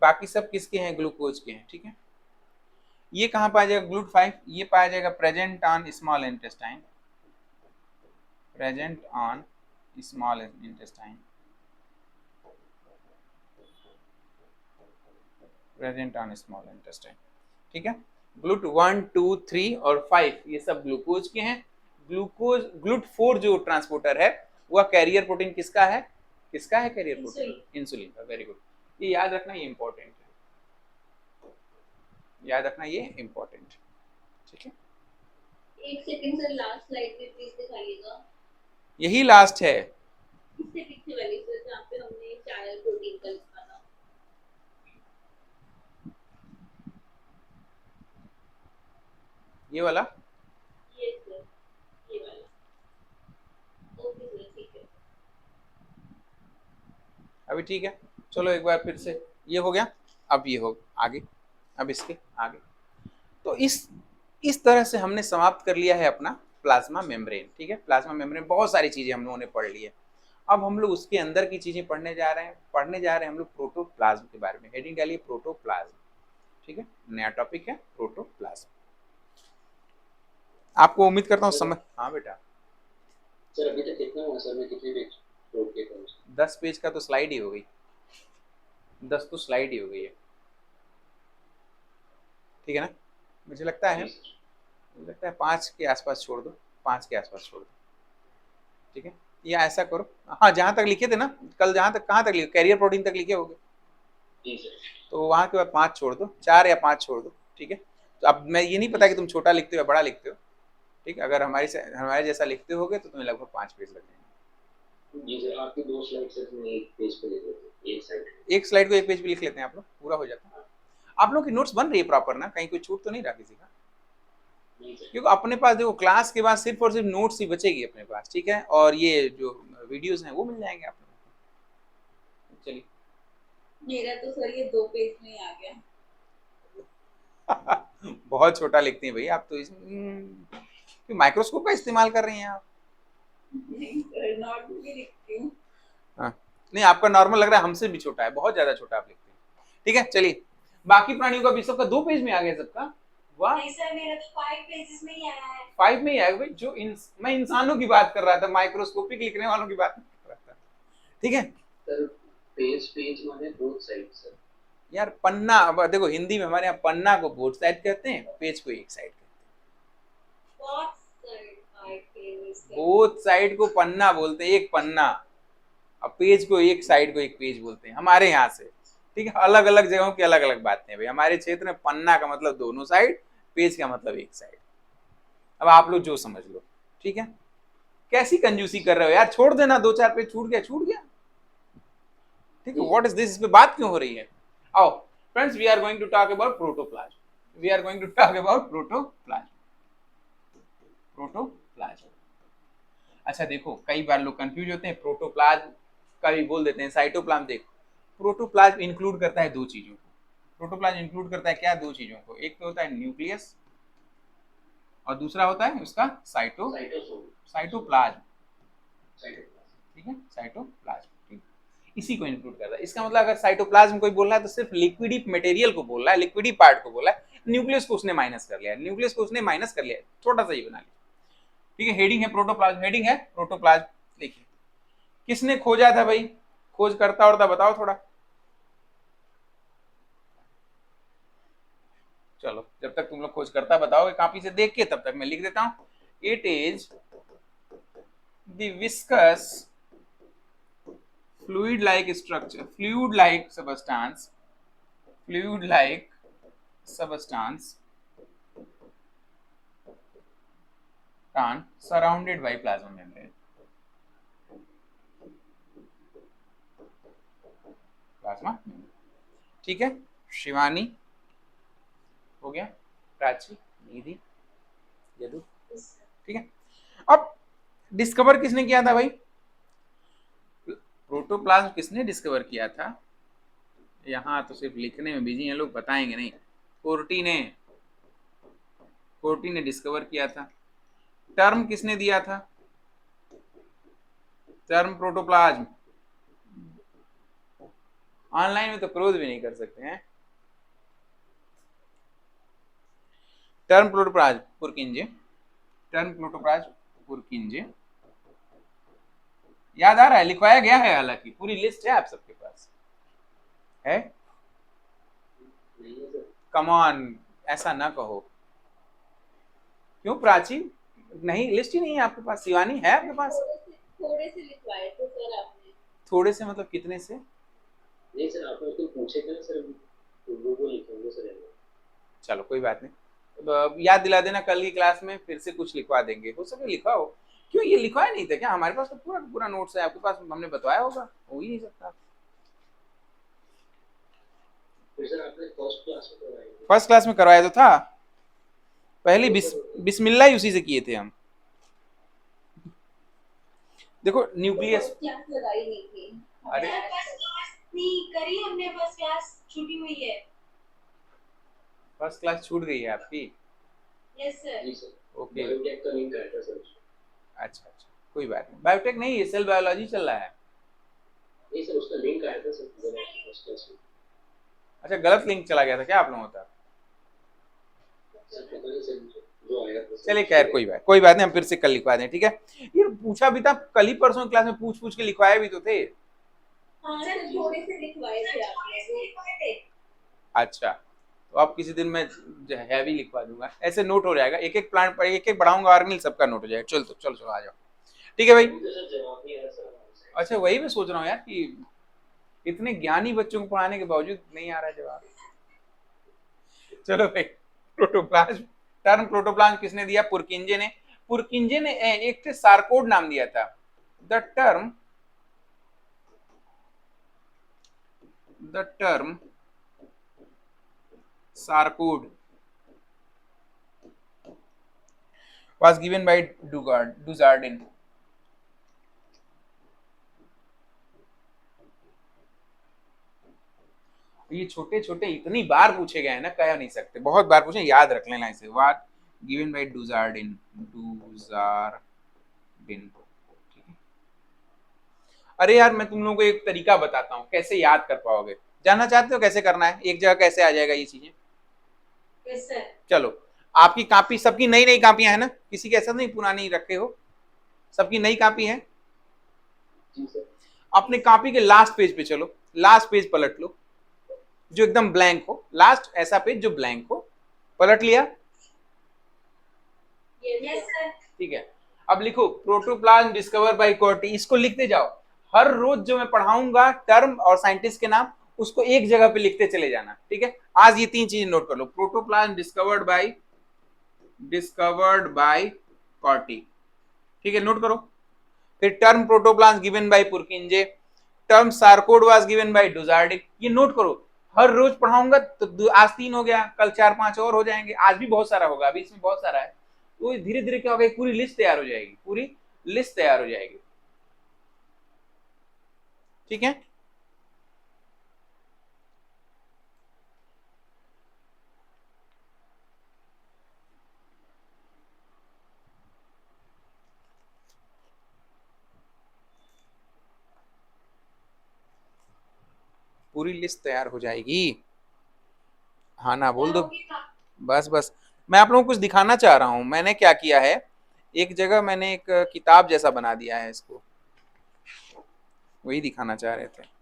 बाकी सब किसके हैं? ग्लूकोज के हैं। ठीक है, ये कहाँ पाया जाएगा? GLUT5 ये पाया जाएगा present on small intestine, present on small intestine, present on small intestine. ठीक है, GLUT1 2 3 और 5 ये सब ग्लूकोज के हैं। ग्लूकोज GLUT4 जो ट्रांसपोर्टर है वह कैरियर प्रोटीन किसका है? किसका है कैरियर प्रोटीन? इंसुलिन का। वेरी गुड, ये याद रखना, ये इंपॉर्टेंट है, याद रखना, ये इंपॉर्टेंट। ठीक है, एक सेकंड सर, लास्ट स्लाइड पे प्लीज दिखाइएगा। यही लास्ट है। इससे पीछे वाली सर, जहाँ पे हमने चाइल्ड प्रोटीन का लिखा था। ये वाला? ये सर, ये वाला। ओके सर, ठीक है। अभी ठीक है, चलो एक बार फिर से, ये हो गया, अब ये हो आगे, अब इसके आगे। तो इस तरह से हमने समाप्त कर लिया है अपना प्लाज्मा मेम्ब्रेन। ठीक है, प्लाज्मा मेम्ब्रेन बहुत सारी चीजें हम लोगों ने पढ़ ली है। अब हम लोग उसके अंदर की चीजें पढ़ने जा रहे हैं हम लोग प्रोटोप्लाज्म के बारे में। हेडिंग डालिए प्रोटोप्लाज्म। ठीक है, नया टॉपिक है प्रोटोप्लाज्म। आपको उम्मीद करता हूँ समझ। हाँ बेटा। सर अभी तक कितना हुआ सर? मैं कितने पेज रोक के करूँ? 10 पेज का तो स्लाइड ही हो गई, 10 तो स्लाइड ही हो गई है। ठीक है ना, मुझे लगता है 5 के आसपास छोड़ दो, 5 के आसपास छोड़ दो। ठीक है, या ऐसा करो, हाँ जहाँ तक लिखे थे ना कल, जहाँ तक कहाँ तक लिखे? कैरियर प्रोटीन तक लिखे होगे, जी सर। तो वहाँ के बाद 5 छोड़ दो, 4 या 5 छोड़ दो। ठीक है, तो अब मैं ये नहीं पता कि तुम छोटा लिखते हो या बड़ा लिखते हो। ठीक है, अगर हमारे जैसा लिखते होगे तो तुम्हें लगभग 5 पेज लग जाएंगे। जी सर, आपकी 2 स्लाइड सर मैं एक पेज पे लिख देता हूँ, एक स्लाइड को एक पेज पे लिख लेते हैं आप लोग, पूरा हो जाता है। आप लोग की नोट्स बन रही है प्रॉपर ना? कहीं कोई छूट तो नहीं रहा किसी का? क्योंकि अपने पास देखो क्लास के बाद सिर्फ और सिर्फ नोट्स ही बचेगी अपने पास। ठीक है, और ये जो वीडियोस हैं वो मिल जाएंगे आप लोगों को। चलिए, मेरा तो सर ये 2 पेज में ही आ गया। बहुत छोटा लिखती हैं भाई आप तो। माइक्रोस्कोप का इस्तेमाल कर रही हैं आप? नहीं सर, नॉर्मल भी लिखती हूँ। हाँ, नहीं आपका नॉर्मल लग रहा है, हमसे भी छोटा है, बहुत ज्यादा छोटा आप लिखते हैं। ठीक है, चलिए, बाकी प्राणियों का भी सबका 2 पेज में आ गया सबका। वाह, नहीं सर, मेरा तो 5 पेजेस में ही आया है। 5 में ही आया भाई। मैं इंसानों की बात कर रहा था, माइक्रोस्कोपिक लिखने वालों की बात नहीं कर रहा था। ठीक है सर, पेज माने बोथ साइड सर। यार, पन्ना, अब देखो हिंदी में हमारे यहाँ पन्ना को बोथ साइड कहते हैं, पेज को एक साइड कहते हैं। बोथ साइड को पन्ना बोलते हैं, एक पन्ना। अब पेज को एक साइड को एक पेज बोलते हैं हमारे यहाँ से। ठीक है, अलग अलग जगहों की अलग अलग बातें हैं भाई। हमारे क्षेत्र में पन्ना का मतलब दोनों साइड, पेज का मतलब एक साइड। अब आप लोग जो समझ लो। ठीक है, कैसी कंजूसी कर रहे हो यार, छोड़ देना, 2-4 पेज छूट गया छूट गया। ठीक है, व्हाट इज दिस, इस पे बात क्यों हो रही है? आओ friends, we are going to talk about protoplasm. We are going to talk about protoplasm. Protoplasm, अच्छा देखो, कई बार लोग कंफ्यूज होते हैं, प्रोटोप्लाज्म का भी बोल देते हैं साइटोप्लाज्म। देखो, प्रोटोप्लाज्म इंक्लूड करता है 2 चीजों को। प्रोटोप्लाज्म इंक्लूड करता है क्या? 2 चीजों को। एक तो होता है न्यूक्लियस और दूसरा होता है उसका साइटोप्लाज्म। ठीक है, साइटोप्लाज्म। ठीक, इसी को इंक्लूड करता है। इसका मतलब अगर साइटोप्लाज्म कोई बोल रहा है तो सिर्फ लिक्विडी मटेरियल को बोल रहा है, लिक्विडी पार्ट को बोल रहा है। न्यूक्लियस को उसने माइनस कर लिया, न्यूक्लियस को उसने माइनस कर लिया, छोटा सा ही बना लिया। ठीक है, हेडिंग है प्रोटोप्लाज्म, हेडिंग है प्रोटोप्लाज्म। देखिए, किसने खोजा था भाई? खोज करता और था, बताओ थोड़ा। चलो, जब तक तुम लोग खोज करता बताओगे कॉपी से देख के, तब तक मैं लिख देता हूं। It is the viscous fluid like structure, fluid like substance surrounded by plasma membrane. Plasma. ठीक है, शिवानी हो गया, प्राची, निधि, यदु। ठीक है, अब डिस्कवर किसने किया था भाई? प्रोटोप्लाज्म किसने डिस्कवर किया था? यहाँ तो सिर्फ लिखने में बिजी हैं लोग, बताएंगे नहीं। कोर्टी ने डिस्कवर किया था। टर्म किसने दिया था? Term protoplasm. ऑनलाइन में तो क्रोध भी नहीं कर सकते हैं। Term protoplasm पुरकिंजे, term protoplasm पुरकिंजे। याद आ रहा है? लिखवाया गया है, हालांकि पूरी लिस्ट है आप सबके पास है। नहीं है सर। कम ऑन, ऐसा ना कहो। क्यों प्राची, नहीं लिस्ट ही नहीं है आपके पास? शिवानी है आपके पास? थोड़े से लिखवाए थे सर आपने। थोड़े से मतलब कितने से? नहीं सर, आपने उसको पूछे थे ना सर, तो वो लिखेंगे सर। चलो कोई बात नहीं, अब याद दिला देना, कल की क्लास में फिर से कुछ लिखवा देंगे, हो सके लिखवाओ। क्यों ये लिखवाया नहीं था क्या? हमारे पास तो पूरा पूरा नोट्स है, आपके पास हमने बताया होगा, हो ही नहीं सकता। फिर सर आपने फर्स्ट क्लास में करवाया था। फर्स्ट क्लास में करवाया तो था, पहली बिस्मिल्लाह ही उसी से किए थे हम। देखो न्यूक्लियस, क्लास लगाई नहीं थी। अरे फर्स्ट क्लास नहीं करी हमने, फर्स्ट क्लास छुट्टी हुई है। फर्स्ट क्लास छूट गई है आपकी? Yes sir. जी सर। ओके, बायोटेक का लिंक आया था सर। अच्छा अच्छा, कोई बात नहीं। बायोटेक नहीं, ये सेल बायोलॉजी चल रहा है। नहीं सर, उसका लिंक आया था सर फर्स्ट क्लास में। अच्छा, गलत लिंक चला गया था क्या आप लोगों का? सर पता नहीं सर, जो आया था सर। चलिए खैर कोई बात नहीं, हम फिर से कल लिखवा दें, ठीक है। ये पूछा भी था कल ही, परसों क्लास में पूछ पूछ के लिखवाए भी तो थे। हाँ सर, थोड़े से लिखवाए थे आपने। अच्छा, तो अब किसी दिन मैं हैवी लिखवा दूंगा, ऐसे नोट हो जाएगा, एक एक प्लांट पर एक एक बढ़ाऊंगा, ऑर्गेनिल सबका नोट हो जाएगा। चलो तो चलो चलो आ जाओ, ठीक है भाई। अभी तो सर जवाब नहीं आया सर हमारे से। अच्छा, वही मैं सोच रहा हूँ यार कि इतने ज्ञानी बच्चों को पढ़ाने के बावजूद नहीं आ रहा है जवाब। चलो भाई, प्रोटोप्लाज्म, टर्म प्रोटोप्लाज्म किसने दिया? पुरकिंजे ने। पुरकिंजे ने एक थे सारकोड नाम दिया था। The term sarcode was given by Dujardin. ये छोटे छोटे इतनी बार पूछे गए हैं ना, कह नहीं सकते, बहुत बार पूछे, याद रख लेना इसे। वाट गिवन बाय डुजार्डिन, ठीक है। अरे यार, मैं तुम लोगों को एक तरीका बताता हूँ कैसे याद कर पाओगे। जानना चाहते हो कैसे करना है? एक जगह कैसे आ जाएगा ये चीजें? Yes sir. चलो, आपकी कॉपी, सबकी नई नई कॉपियां है ना? किसी के ऐसा नहीं पुरानी रखे हो? सबकी नई कॉपी है? जी सर। अपने कॉपी के लास्ट पेज पे चलो, लास्ट पेज पलट लो, जो एकदम ब्लैंक हो, लास्ट ऐसा पेज जो ब्लैंक हो, पलट लिया? Yes sir. ठीक है, अब लिखो प्रोटोप्लाज्म डिस्कवर बाय कोर्टी, इसको लिखते जाओ। हर रोज जो मैं पढ़ाऊंगा टर्म और साइंटिस्ट के नाम, उसको एक जगह पे लिखते चले जाना, ठीक है। आज ये तीन चीजें नोट कर लो, प्रोटोप्लाज्म डिस्कवर्ड बाय कॉर्टी, ठीक है, नोट करो। फिर term protoplasm given by Purkinje, term sarcode was given by Dujardin, ये नोट करो। हर रोज पढ़ाऊंगा तो आज 3 हो गया, कल 4-5 और हो जाएंगे, आज भी बहुत सारा होगा, अभी इसमें बहुत सारा है। तो धीरे धीरे क्या होगा, पूरी लिस्ट तैयार हो जाएगी, पूरी लिस्ट तैयार हो जाएगी, ठीक है। पूरी लिस्ट तैयार हो जाएगी। हाँ ना बोल दो, बस बस। मैं आप लोगों को कुछ दिखाना चाह रहा हूँ, मैंने क्या किया है, एक जगह मैंने एक किताब जैसा बना दिया है इसको, वही दिखाना चाह रहे थे।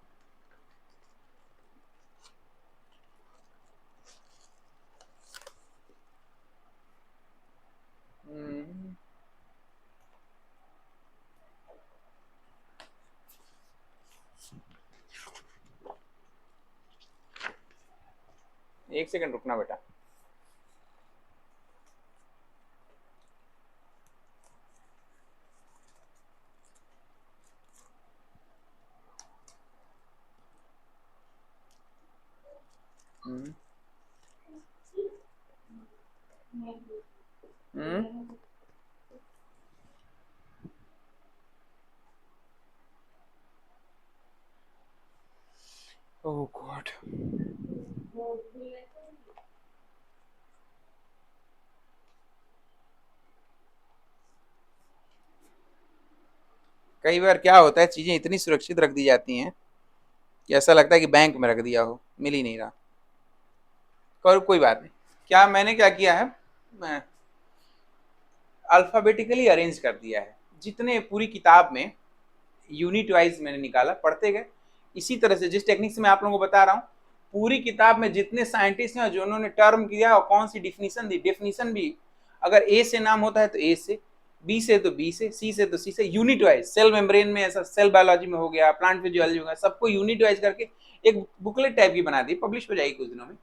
एक सेकंड रुकना बेटा। ओह गॉड, कई बार क्या होता है, चीजें इतनी सुरक्षित रख दी जाती हैं कि ऐसा लगता है कि बैंक में रख दिया हो, मिल ही नहीं रहा। और कोई बात नहीं, क्या मैंने क्या किया है, मैं अल्फाबेटिकली अरेंज कर दिया है, जितने पूरी किताब में यूनिट वाइज मैंने निकाला, पढ़ते गए इसी तरह से, जिस टेक्निक से मैं आप लोगों को बता रहा हूँ। पूरी किताब में जितने साइंटिस्ट हैं जो उन्होंने टर्म किया और कौन सी डिफिनीशन दी, डिफिनीशन भी अगर ए से नाम होता है तो ए से, बी से तो बी से, सी से तो सी से, यूनिट वाइज। सेल मेम्ब्रेन में ऐसा, सेल बायोलॉजी में हो गया, प्लांट फिजियोलॉजी हो गया, सबको यूनिट वाइज करके एक बुकलेट टाइप की बना दी, पब्लिश हो जाएगी कुछ दिनों में,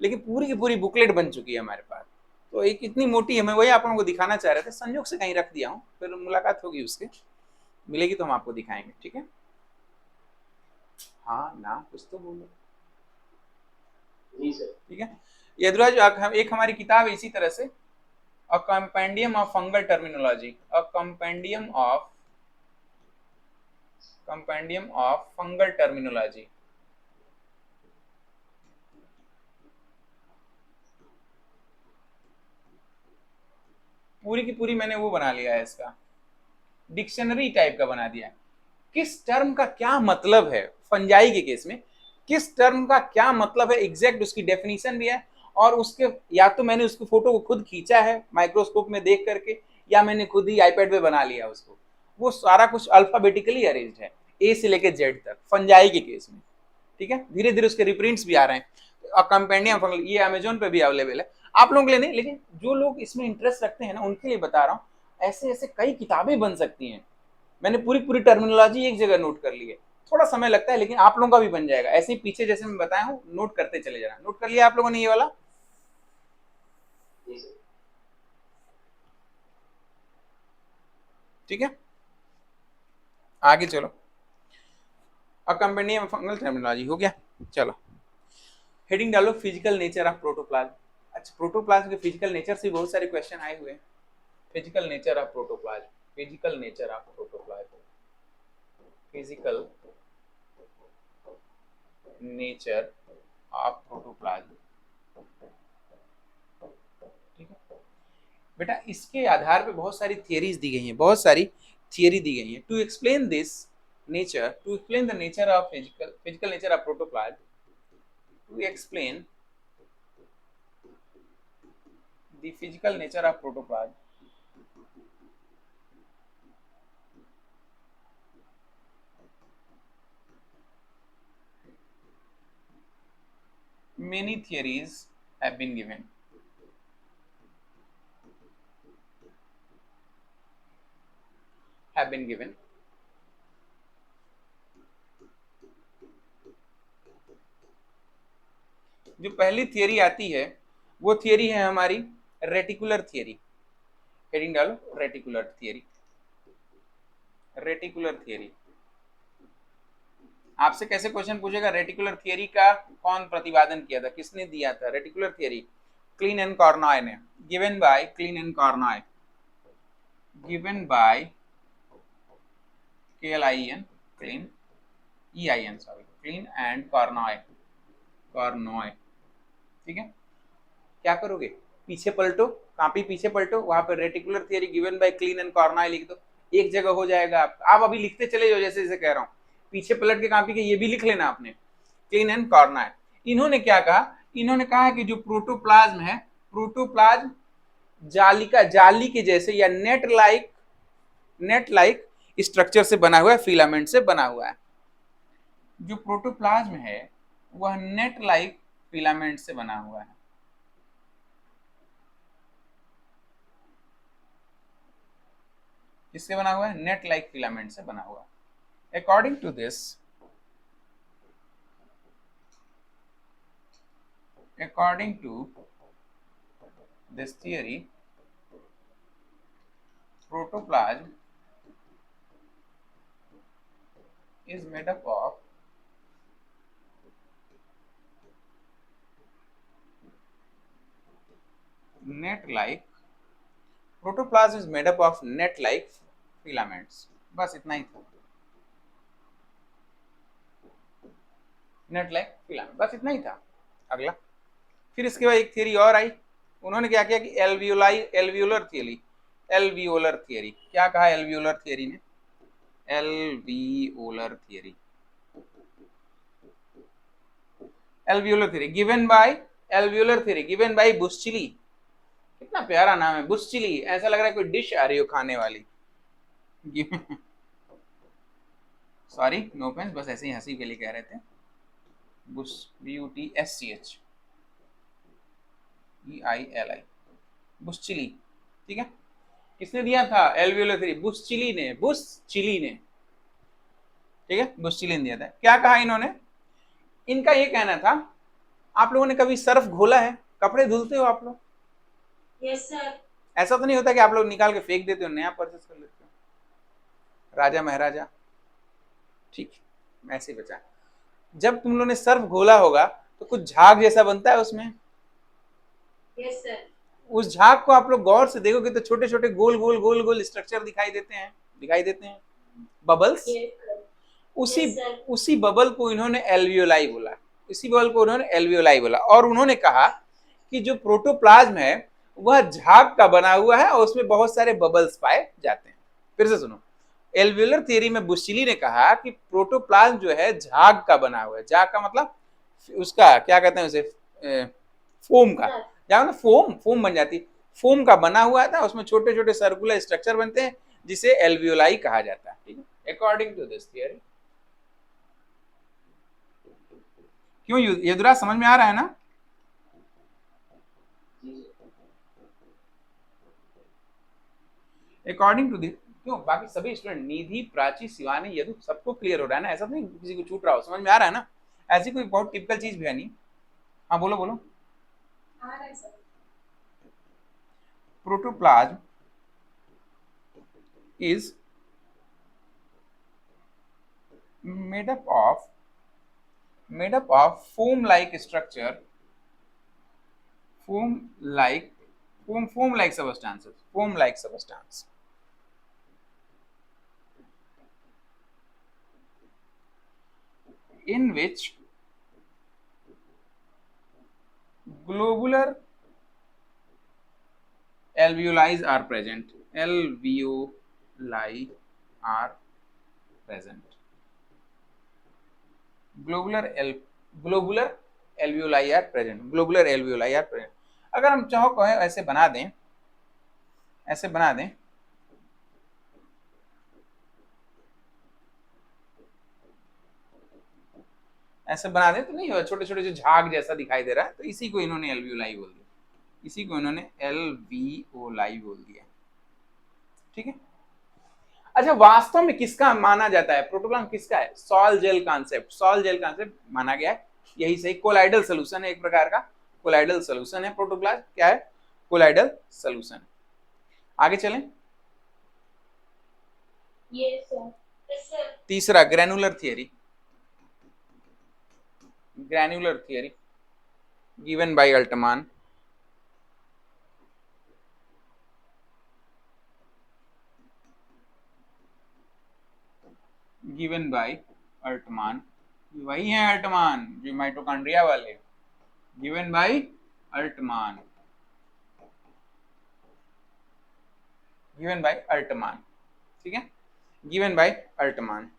लेकिन पूरी की पूरी बुकलेट बन चुकी है हमारे पास। तो एक इतनी मोटी है, मैं वही आप लोगों को दिखाना चाह रहे थे, संयोग से कहीं रख दिया हूँ, फिर मुलाकात होगी उसके, मिलेगी तो हम आपको दिखाएंगे, ठीक है। हाँ ना, कुछ तो बोलो। जी सर। ठीक है, यदुराज, एक हमारी किताब है इसी तरह से, a compendium of fungal terminology, a compendium of fungal terminology. पूरी की पूरी मैंने वो बना लिया है, इसका डिक्शनरी टाइप का बना दिया है, किस टर्म का क्या मतलब है फंजाई के केस में, किस टर्म का क्या मतलब है एग्जैक्ट, उसकी डेफिनेशन भी है। और उसके, या तो मैंने उसकी फोटो को खुद खींचा है माइक्रोस्कोप में देख करके, या मैंने खुद ही आईपैड पे बना लिया उसको, वो सारा कुछ अल्फाबेटिकली अरेंज्ड है, ए से लेके जेड तक फंजाई के केस में। ठीक है, धीरे धीरे उसके रिप्रिंट्स भी आ रहे हैं, कंपेंडियम फंगल, ये अमेजोन पे भी अवेलेबल है, आप लोगों के लिए नहीं, लेकिन जो लोग इसमें इंटरेस्ट रखते हैं ना, उनके लिए बता रहा हूँ, ऐसे ऐसे कई किताबें बन सकती हैं। मैंने पूरी पूरी टर्मिनोलॉजी एक जगह नोट कर ली है, थोड़ा समय लगता है, लेकिन आप लोगों का भी बन जाएगा, ऐसे ही पीछे जैसे मैं बताया हूँ, नोट करते चले जाना। नोट कर लिया आप लोगों ने ये वाला? जी सर। ठीक है, आगे चलो, अकम्पेनियम फंगल टर्मिनोलॉजी हो गया। चलो, हेडिंग डालो, फिजिकल नेचर ऑफ प्रोटोप्लाज्म। अच्छा, प्रोटोप्लाज्म के फिजिकल नेचर से बहुत सारे क्वेश्चन आए हुए हैं। Physical nature of protoplasm, physical nature of protoplasm, physical nature of protoplasm. ठीक है बेटा, इसके आधार पे बहुत सारी थियरीज दी गई हैं, बहुत सारी थियरी दी गई हैं, to explain this nature, to explain the nature of physical nature of protoplasm, to explain the physical nature of protoplasm, many theories have been given, have been given। जो पहली थियरी आती है वो थियरी है हमारी रेटिकुलर थियरी। हेडिंग डालो, reticular theory, reticular theory. आपसे कैसे क्वेश्चन पूछेगा, रेटिकुलर थियरी का कौन प्रतिपादन किया था, किसने दिया था reticular theory? Klein and Carnoy ने, given by Klein and Carnoy, given by KLIN, Klein, EIN sorry, Klein and Carnoy, Carnoy. ठीक है, क्या करोगे, पीछे पलटो, कॉपी पीछे पलटो, वहां पर reticular theory given by Klein and Carnoy लिख दो, एक जगह हो जाएगा। आप अभी लिखते चले जाओ, जैसे जैसे कह रहा हूँ, पीछे पलट के कॉपी के ये भी लिख लेना आपने, क्लीन एंड कॉर्नॉय। इन्होंने क्या कहा, इन्होंने कहा कि जो प्रोटोप्लाज्म है, प्रोटोप्लाज्म जाली का, जाली के जैसे या नेट लाइक स्ट्रक्चर से बना हुआ है, फिलामेंट से बना हुआ है। जो प्रोटोप्लाज्म है वह नेट लाइक फिलामेंट से बना हुआ है। किससे बना हुआ है? नेट लाइक फिलामेंट से बना हुआ। According to this, according to this theory, protoplasm is made up of net like protoplasm is made up of net like filaments. बस इतना ही था, नेट लाइक फिलामेंट, बस इतना ही था। अगला, फिर इसके बाद एक थियरी और आई, उन्होंने क्या किया कि एल्वियोलर थियरी, एल्वियोलर थियरी, क्या कहा एल्वियोलर थियरी ने, alveolar theory, alveolar theory given by, alveolar theory given by Butschli. कितना प्यारा नाम है बुस्चिली, ऐसा लग रहा है कोई डिश आ रही हो खाने वाली। सॉरी नो ऑफेंस, बस ऐसे ही हंसी के लिए कह रहे थे। बुस, BUTSCH EILI, बुस्चिली, ठीक है। किसने दिया था एल्वियोलर थियरी, बुस्चिली ने, बुस्चिली ने, ठीक है, बुस्चिली ने दिया था। क्या कहा इन्होंने, इनका ये कहना था, आप लोगों ने कभी सर्फ घोला है, कपड़े धुलते हो आप लोग? Yes sir. ऐसा तो नहीं होता कि आप लोग निकाल के फेंक देते हो, नया परचेस कर लेते हो, राजा महाराजा, ठीक, ऐसे ही बचा। जब तुम लोगों ने सर्फ घोला होगा तो कुछ झाग जैसा बनता है उसमें, यस सर। उस झाग को आप लोग गौर से देखोगे तो छोटे छोटे गोल गोल गोल गोल स्ट्रक्चर दिखाई देते हैं, दिखाई देते हैं, बबल्स। उसी Yes, sir. उसी बबल को इन्होंने एल्वियोलाई बोला, इसी बबल को उन्होंने एल्वियोलाई बोला, और उन्होंने कहा कि जो प्रोटोप्लाज्म है वह झाग का बना हुआ है और उसमें बहुत सारे बबल्स पाए जाते हैं। फिर से सुनो, एल्वियोलर थियरी में बुस्चिली ने कहा कि प्रोटोप्लाज्म जो है झाग का बना हुआ है, झाग का मतलब उसका क्या कहते हैं उसे, फोम का, जहाँ ना फोम फोम बन जाती, फोम का बना हुआ था, उसमें छोटे छोटे सर्कुलर स्ट्रक्चर बनते हैं जिसे एल्वियोलाई कहा जाता है, ठीक है, अकॉर्डिंग टू दिस थियरी। क्यों यदुराज, समझ में आ रहा है ना? अकॉर्डिंग टू दिस, क्यों बाकी सभी स्टूडेंट, निधि, प्राची, शिवानी, यदु, सबको क्लियर हो रहा है ना? ऐसा तो नहीं किसी को छूट रहा हो, समझ में आ रहा है ना? ऐसी कोई बहुत टिपिकल चीज भी है नहीं। हाँ बोलो बोलो। आ रहा है sir. Protoplasm is made up of foam like structure, foam like substances, foam like substance, in which globular alveoli are present, alveoli are present, globular alveoli are present, globular alveoli are present। अगर हम चाहो कहें ऐसे बना दें, ऐसे बना दें, ऐसे बना दें तो नहीं होगा, छोटे छोटे जो झाग जैसा दिखाई दे रहा है, तो इसी को इन्होंने एल्वियोलाई बोल दिया, इसी को इन्होंने एल्वियोलाई बोल दिया, ठीक है। अच्छा, वास्तव में किसका माना जाता है प्रोटोप्लाज्म, किसका है? Sol gel concept, sol gel concept माना गया है, यही सही कोलाइडल सोल्यूशन है, एक प्रकार का कोलाइडल सोल्यूशन है प्रोटोप्लाज्म, क्या है? Colloidal solution. आगे चलें, यस सर। Yes sir. तीसरा granular theory, granular theory given by Altmann, given by Altmann, वही है अल्टमान जो माइटोकॉन्ड्रिया वाले, given by Altmann, given by Altmann, ठीक है, गिवन बाय अल्टमान।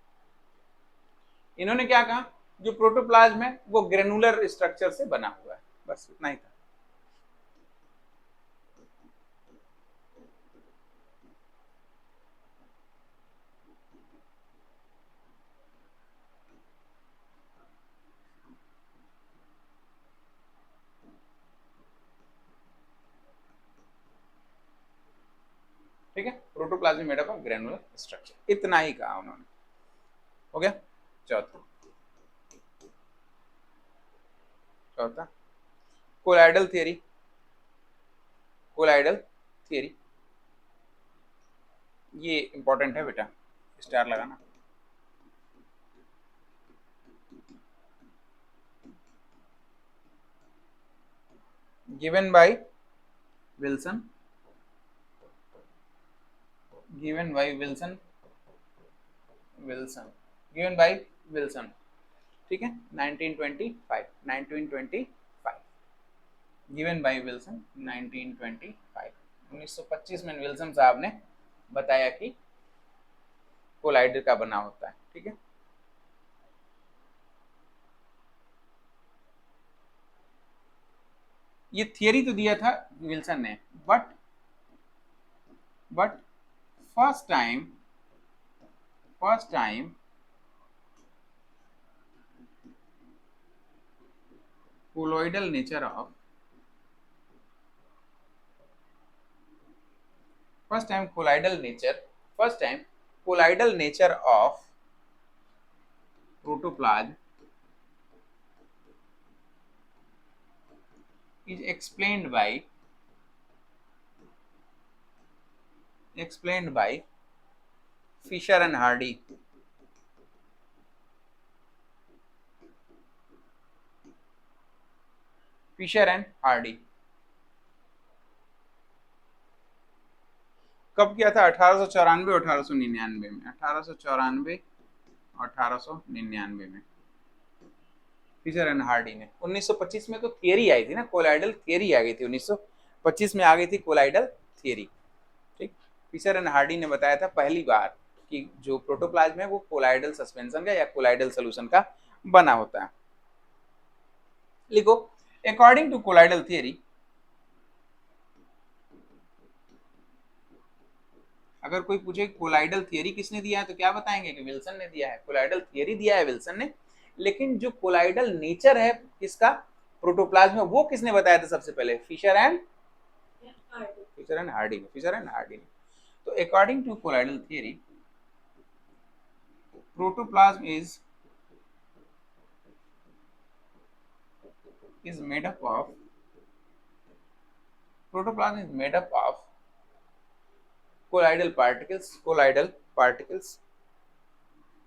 इन्होंने क्या कहा, जो प्रोटोप्लाज्म है वो ग्रेनुलर स्ट्रक्चर से बना हुआ है, बस इतना ही था। ठीक है, protoplasm made up of granular structure, इतना ही कहा उन्होंने, हो गया। चौथा, चौथा कोलाइडल थियरी, कोलाइडल थियरी, ये इंपॉर्टेंट है बेटा, स्टार लगाना। Given by Wilson, given by Wilson, Wilson given by Wilson, ठीक है 1925 गिवन बाय विल्सन 1925 में विल्सन साहब ने बताया कि कोलाइडर का बना होता है, ठीक है। ये थियरी तो दिया था विल्सन ने, but first time colloidal nature of colloidal nature of protoplasm is explained by Fisher and Hardy. Fisher and Hardy कब किया था? 1894 1899 में, 1894 1899 में फिशर एंड हार्डी ने। 1925 में तो थियरी आई थी ना, कोलाइडल थियरी आ गई थी, 1925 में आ गई थी कोलाइडल थियरी, ठीक। फिशर एंड हार्डी ने बताया था पहली बार कि जो प्रोटोप्लाज्म है वो कोलाइडल सस्पेंशन का या कोलाइडल सॉल्यूशन का बना होता है। लिखो, अकॉर्डिंग टू कोलाइडल थियरी, अगर कोई पूछे कोलाइडल थियरी किसने दिया है तो क्या बताएंगे कि विल्सन ने दिया है। कोलाइडल थियरी दिया है विल्सन ने, लेकिन जो कोलाइडल नेचर है किसका, प्रोटोप्लाज्म में, वो किसने बताया था सबसे पहले? फिशर एंड हार्डी ने। तो according to colloidal theory, protoplasm is made up of colloidal particles,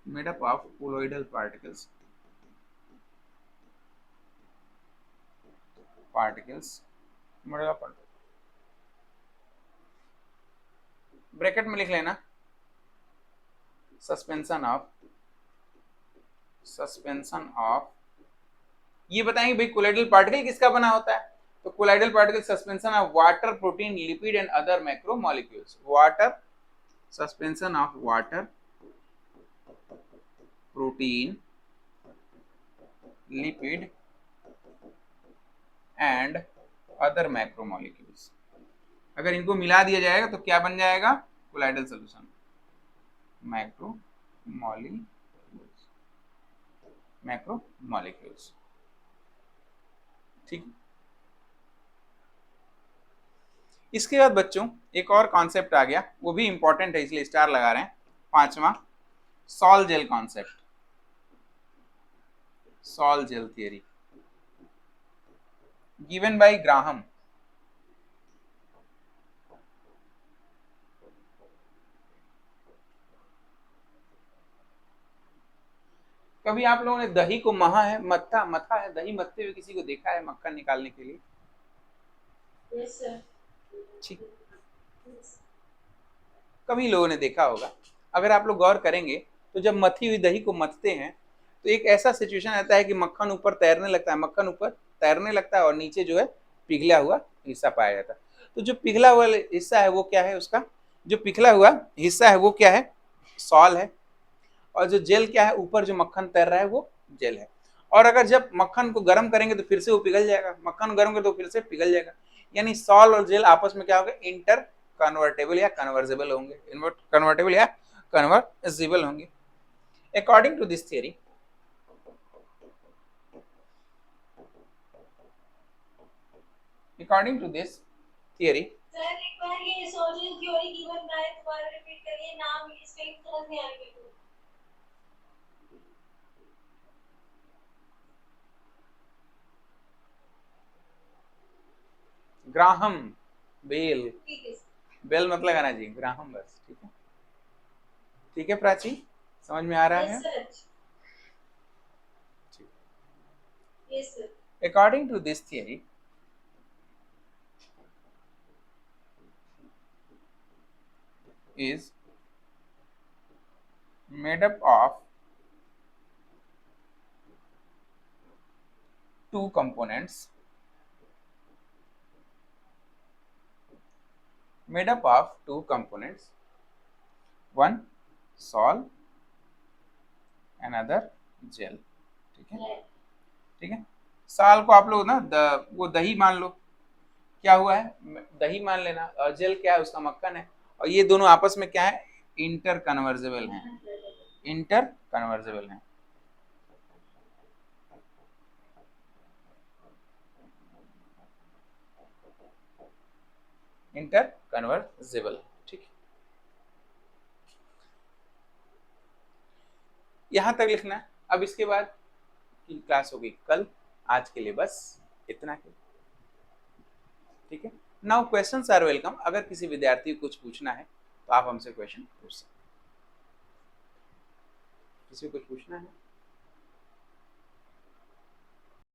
made up of colloidal particles bracket में लिख लेना सस्पेंशन ऑफ, ये बताएंगे भाई कोलाइडल पार्टिकल किसका बना होता है। तो colloidal particle suspension of water, protein, lipid and other macromolecules. Suspension of water, protein, lipid and other macromolecules. अगर इनको मिला दिया जाएगा तो क्या बन जाएगा? कोलाइडल सॉल्यूशन, मैक्रोमोलिक्यूल्स, ठीक। इसके बाद बच्चों एक और कॉन्सेप्ट आ गया, वो भी इंपॉर्टेंट है इसलिए स्टार लगा रहे हैं, 5वां sol gel concept, sol gel theory given by Graham. कभी आप लोगों ने दही को महा है, मथा है, दही मथते हुए किसी को देखा है मक्खन निकालने के लिए? Yes sir. ठीक, कभी लोगों ने देखा होगा। अगर आप लोग गौर करेंगे तो जब मथी हुई दही को मथते हैं तो एक ऐसा सिचुएशन आता है कि मक्खन ऊपर तैरने लगता है और नीचे जो है पिघला हुआ हिस्सा पाया जाता है। तो जो पिघला हुआ हिस्सा है वो क्या है? उसका जो पिघला हुआ हिस्सा है वो क्या है? सॉल है। और जो जेल क्या है? ऊपर जो मक्खन तैर रहा है वो जेल है। और अगर जब मक्खन को गर्म करेंगे तो फिर से वो पिघल जाएगा, मक्खन गर्म करें तो फिर से पिघल जाएगा। यानी सॉल और जेल आपस में क्या होगा? इंटर कन्वर्टेबल या कन्वर्जेबल होंगे, कन्वर्टेबल या कन्वर्जिबल होंगे। According to this theory, sir एक बार ये सोशल थ्योरी गिवन बाय दोबारा रिपीट करिए, नाम इसका समझ नहीं आ रहा मेरे को। ग्राहम बेल, ठीक है बेल मत लगाना जी, ग्राहम बस, ठीक है। ठीक है प्राची, समझ में आ रहा है? Yes sir. According to this theory, is made up of two components, one salt, another gel. ठीक है, ठीक है। साल को आप लोग ना वो दही मान लो, क्या हुआ है, दही मान लेना, और जेल क्या है, उसका मक्खन है, और ये दोनों आपस में क्या है, इंटर कन्वर्जेबल है, इंटर कन्वर्जेबल है। इंटर कन्वर्जेबल, ठीक है। यहां तक लिखना है। अब इसके बाद की क्लास होगी कल, आज के लिए बस इतना ही, ठीक है। Now questions are welcome. अगर किसी विद्यार्थी को कुछ पूछना है तो आप हमसे क्वेश्चन पूछ सकते हैं। किसी को कुछ पूछना है?